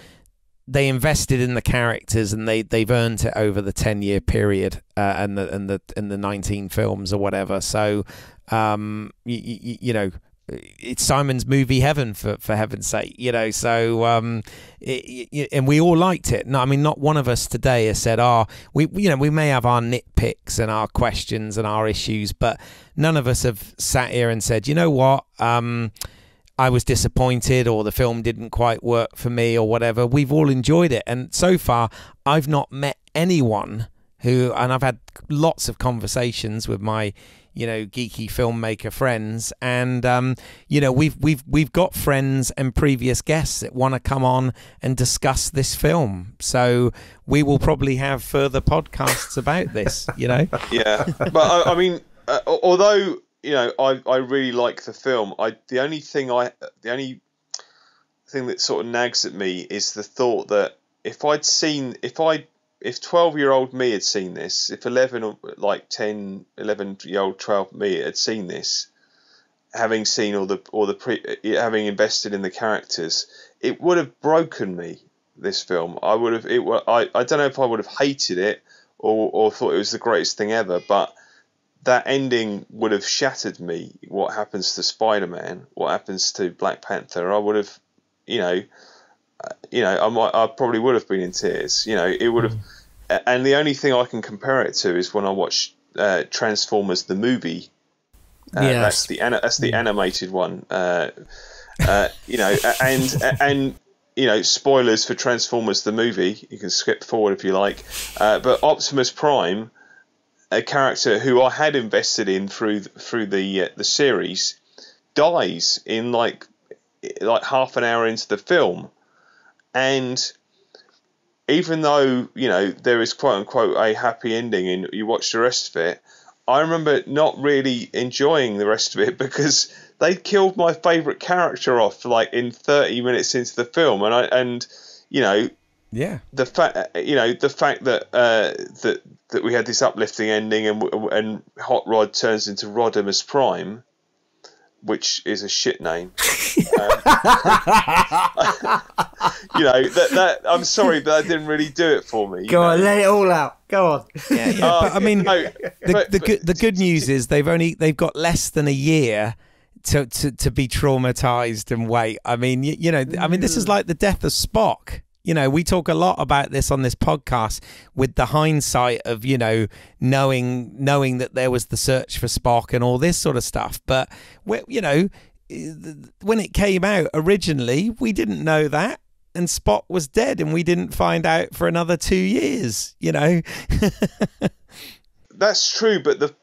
they invested in the characters, and they've earned it over the 10-year period, and the 19 films or whatever. So it's Simon's movie heaven for heaven's sake, you know. So and we all liked it. No, I mean, not one of us today has said, we may have our nitpicks and our questions and our issues, but none of us have sat here and said, you know what, I was disappointed, or the film didn't quite work for me, or whatever. We've all enjoyed it, and so far I've not met anyone who, and I've had lots of conversations with my, you know, geeky filmmaker friends, and you know, we've got friends and previous guests that want to come on and discuss this film. So we will probably have further podcasts about this, you know. Yeah, but I mean, although, you know, I really like the film, the only thing that sort of nags at me is the thought that if 12-year-old me had seen this, if 11-year-old 12 me had seen this, having seen having invested in the characters, it would have broken me. This film, I don't know if I would have hated it or thought it was the greatest thing ever, but that ending would have shattered me. What happens to Spider-Man? What happens to Black Panther? I would have, I probably would have been in tears. You know, it would have. And the only thing I can compare it to is when I watched Transformers the movie. Yes. That's the animated one. Spoilers for Transformers the movie. You can skip forward if you like. But Optimus Prime, a character who I had invested in through the series, dies in like half an hour into the film, and even though, you know, there is quote unquote a happy ending and you watch the rest of it, I remember not really enjoying the rest of it because they killed my favourite character off like in 30 minutes into the film, the fact that we had this uplifting ending and Hot Rod turns into Rodimus Prime, which is a shit name. That I'm sorry, but that didn't really do it for me. Go on, let it all out. Go on. Yeah. But I mean, the good news is they've got less than a year to be traumatized and wait. I mean, this is like the death of Spock. You know, we talk a lot about this on this podcast with the hindsight of, you know, knowing that there was the search for Spock and all this sort of stuff. But, you know, when it came out originally, we didn't know that. And Spock was dead and we didn't find out for another 2 years, you know. That's true, but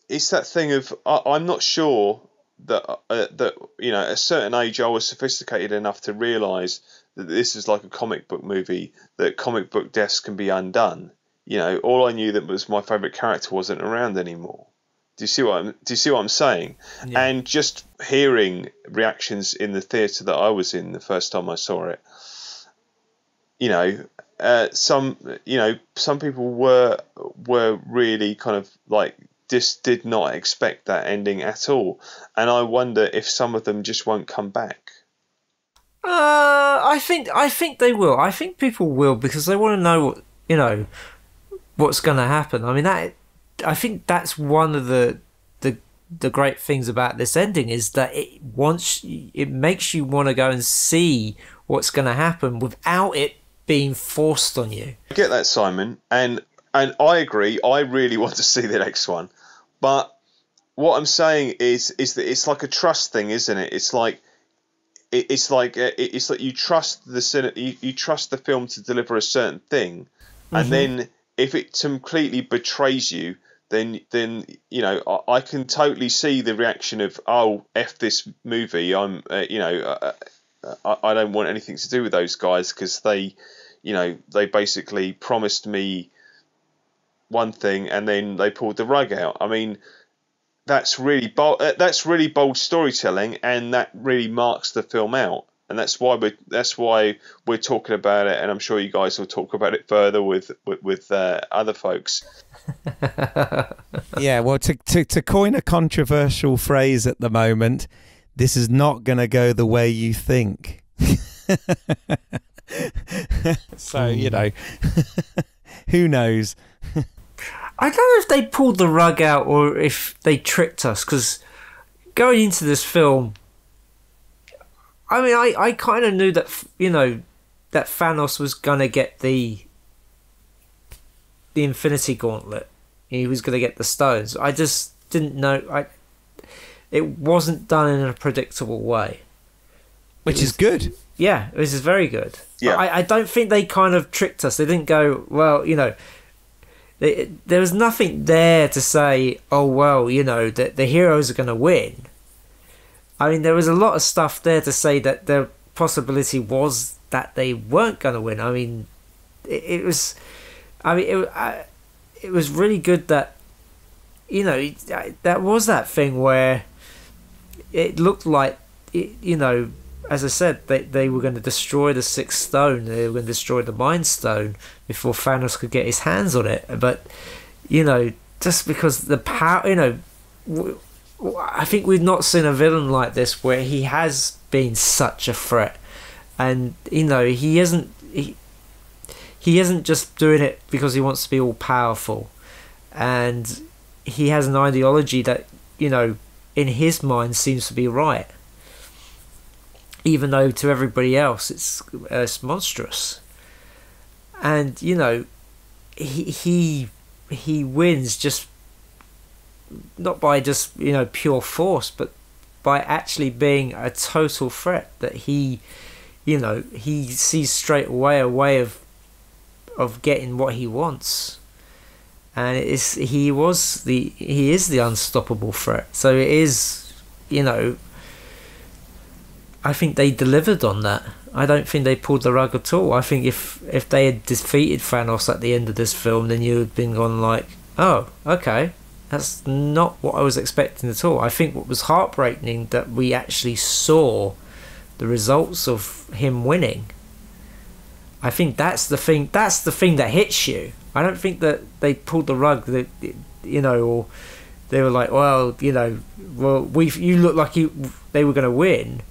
it's that thing of I'm not sure that you know, at a certain age I was sophisticated enough to realise that this is like a comic book movie, that comic book deaths can be undone. You know, all I knew that was my favourite character wasn't around anymore. Do you see what I'm saying? Yeah. And just hearing reactions in the theatre that I was in the first time I saw it, you know, some people were really kind of like just did not expect that ending at all, and I wonder if some of them just won't come back. I think they will. I think people will because they want to know what's going to happen. I mean, I think that's one of the great things about this ending is that it makes you want to go and see what's going to happen without it being forced on you. I get that, Simon, and I agree. I really want to see the next one, but what I'm saying is that it's like a trust thing, isn't it? It's like you trust you trust the film to deliver a certain thing, and then if it completely betrays you, then you know, I can totally see the reaction of, oh, F this movie, I don't want anything to do with those guys because they basically promised me one thing and then they pulled the rug out. I mean, that's really bold storytelling, and that really marks the film out, and that's why we're talking about it, and I'm sure you guys will talk about it further with other folks. Yeah, well, to coin a controversial phrase at the moment, this is not going to go the way you think. So, you know, who knows? I don't know if they pulled the rug out or if they tricked us, because going into this film, I mean, I kind of knew that, you know, that Thanos was going to get the Infinity Gauntlet. He was going to get the stones. I just didn't know. It wasn't done in a predictable way. Which is good. Yeah, this is very good. Yeah. I don't think they kind of tricked us. They didn't go, well, you know, there was nothing there to say, oh, well, you know, that the heroes are going to win. I mean, there was a lot of stuff there to say that the possibility was that they weren't going to win. I mean, it was really good that, you know, that was that thing where it looked like, you know, as I said, they were going to destroy the Sixth Stone. They were going to destroy the Mind Stone before Thanos could get his hands on it. But, you know, just because the power, you know, I think we've not seen a villain like this where he has been such a threat. And, you know, he isn't just doing it because he wants to be all powerful. And he has an ideology that, you know, in his mind seems to be right. Even though to everybody else it's monstrous. And, you know, he wins just not by just, you know, pure force, but by actually being a total threat that he, you know, he sees straight away a way of getting what he wants. And he is the unstoppable threat. So it is, you know, I think they delivered on that. I don't think they pulled the rug at all. I think if they had defeated Thanos at the end of this film, then you'd have been gone like, oh, okay, that's not what I was expecting at all. I think what was heartbreaking that we actually saw the results of him winning. I think that's the thing. That's the thing that hits you. I don't think that they pulled the rug. That, you know, or they were like, well, you know, well, you look like they were going to win.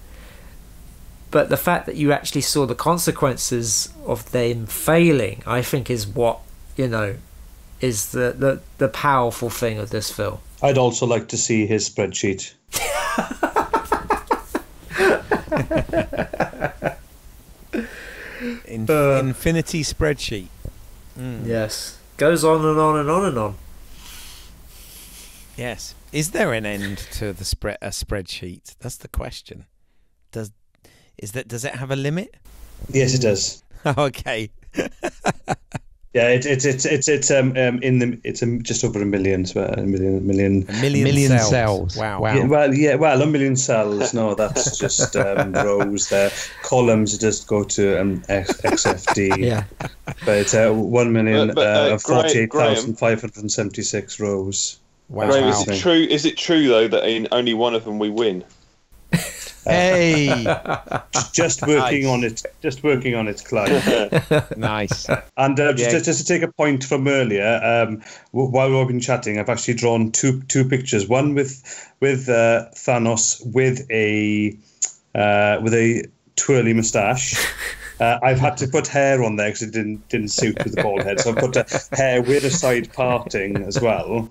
But the fact that you actually saw the consequences of them failing, I think, is what, you know, is the powerful thing of this film. I'd also like to see his spreadsheet. Infinity spreadsheet. Yes. Goes on and on and on and on. Yes. Is there an end to a spreadsheet? That's the question. Does it have a limit? Yes, it does. Okay. Yeah, it's just over a million cells. Wow. Yeah, well, a million cells. No, that's just rows there. Columns just go to XFD. Yeah. But 1,048,576 rows. Wow. Graham, is it true though that in only one of them we win? Hey, just working on it, Clive. Nice. And just to take a point from earlier, while we've been chatting, I've actually drawn two pictures. One with Thanos with a twirly moustache. I've had to put hair on there because it didn't suit with the bald head, so I've put hair with a side parting as well.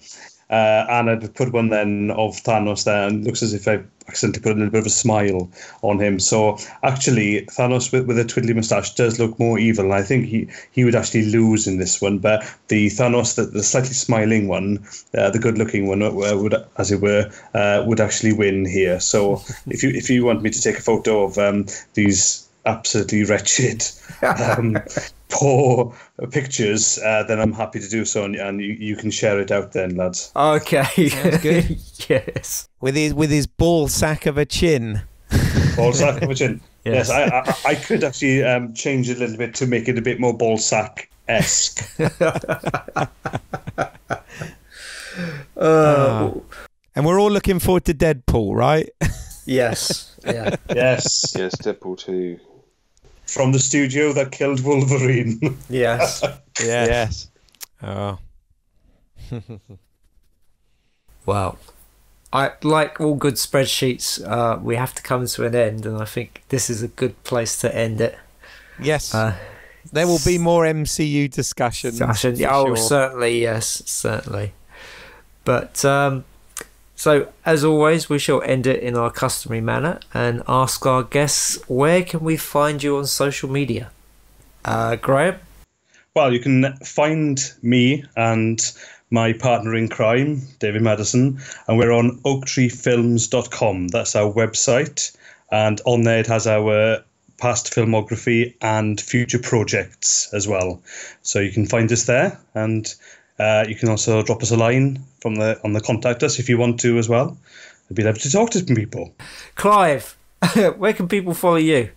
And I'd put one then of Thanos there, and it looks as if I accidentally put a little bit of a smile on him. So actually, Thanos with a twiddly moustache does look more evil, and I think he would actually lose in this one. But the Thanos, the slightly smiling one, the good-looking one, would, as it were, would actually win here. So if you want me to take a photo of these absolutely wretched, poor pictures, then I'm happy to do so, and you can share it out then, lads. Okay. Sounds good. Yes. With his ball sack of a chin. Ball sack of a chin. Yes. Yes, I could actually change it a little bit to make it a bit more ball sack-esque. And we're all looking forward to Deadpool, right? Yes. Yeah. Yes. Yes, Deadpool 2. From the studio that killed Wolverine. Yes. Yes. Oh. Well, like all good spreadsheets, we have to come to an end, and I think this is a good place to end it. Yes. There will be more MCU discussions. Certainly, yes, certainly. But So, as always, we shall end it in our customary manner and ask our guests, where can we find you on social media? Graham? Well, you can find me and my partner in crime, David Madison, and we're on oaktreefilms.com. That's our website. And on there it has our past filmography and future projects as well. So you can find us there, and you can also drop us a line on the contact us if you want to as well. We'd be able to talk to some people. Clive, where can people follow you?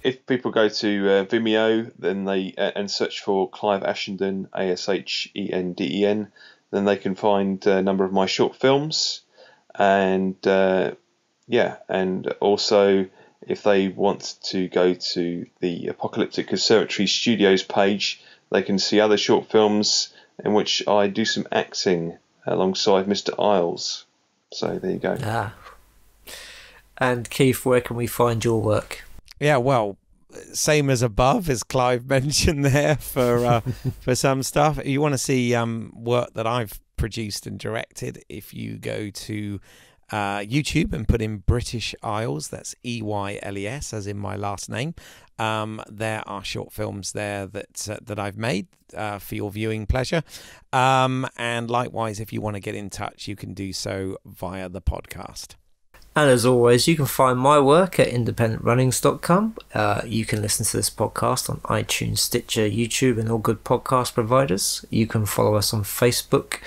If people go to Vimeo, then they and search for Clive Ashenden, Ashenden, then they can find a number of my short films, and and also if they want to go to the Apocalyptic Conservatory Studios page, they can see other short films in which I do some acting alongside Mr. Eyles. So there you go. And Keith, where can we find your work? Yeah, well, same as above, as Clive mentioned there for some stuff. If you want to see work that I've produced and directed, if you go to YouTube and put in British Eyles, that's Eyles, as in my last name. There are short films there that I've made for your viewing pleasure. And likewise, if you want to get in touch, you can do so via the podcast. And as always, you can find my work at independentrunnings.com. You can listen to this podcast on iTunes, Stitcher, YouTube, and all good podcast providers. You can follow us on Facebook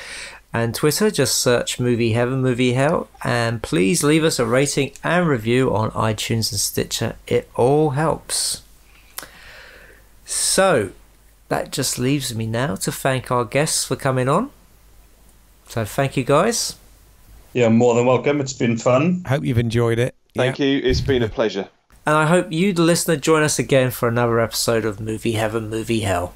and Twitter. Just search Movie Heaven, Movie Hell. And please leave us a rating and review on iTunes and Stitcher. It all helps. So, that just leaves me now to thank our guests for coming on. So, thank you, guys. Yeah, more than welcome. It's been fun. Hope you've enjoyed it. Thank you. It's been a pleasure. And I hope you, the listener, join us again for another episode of Movie Heaven, Movie Hell.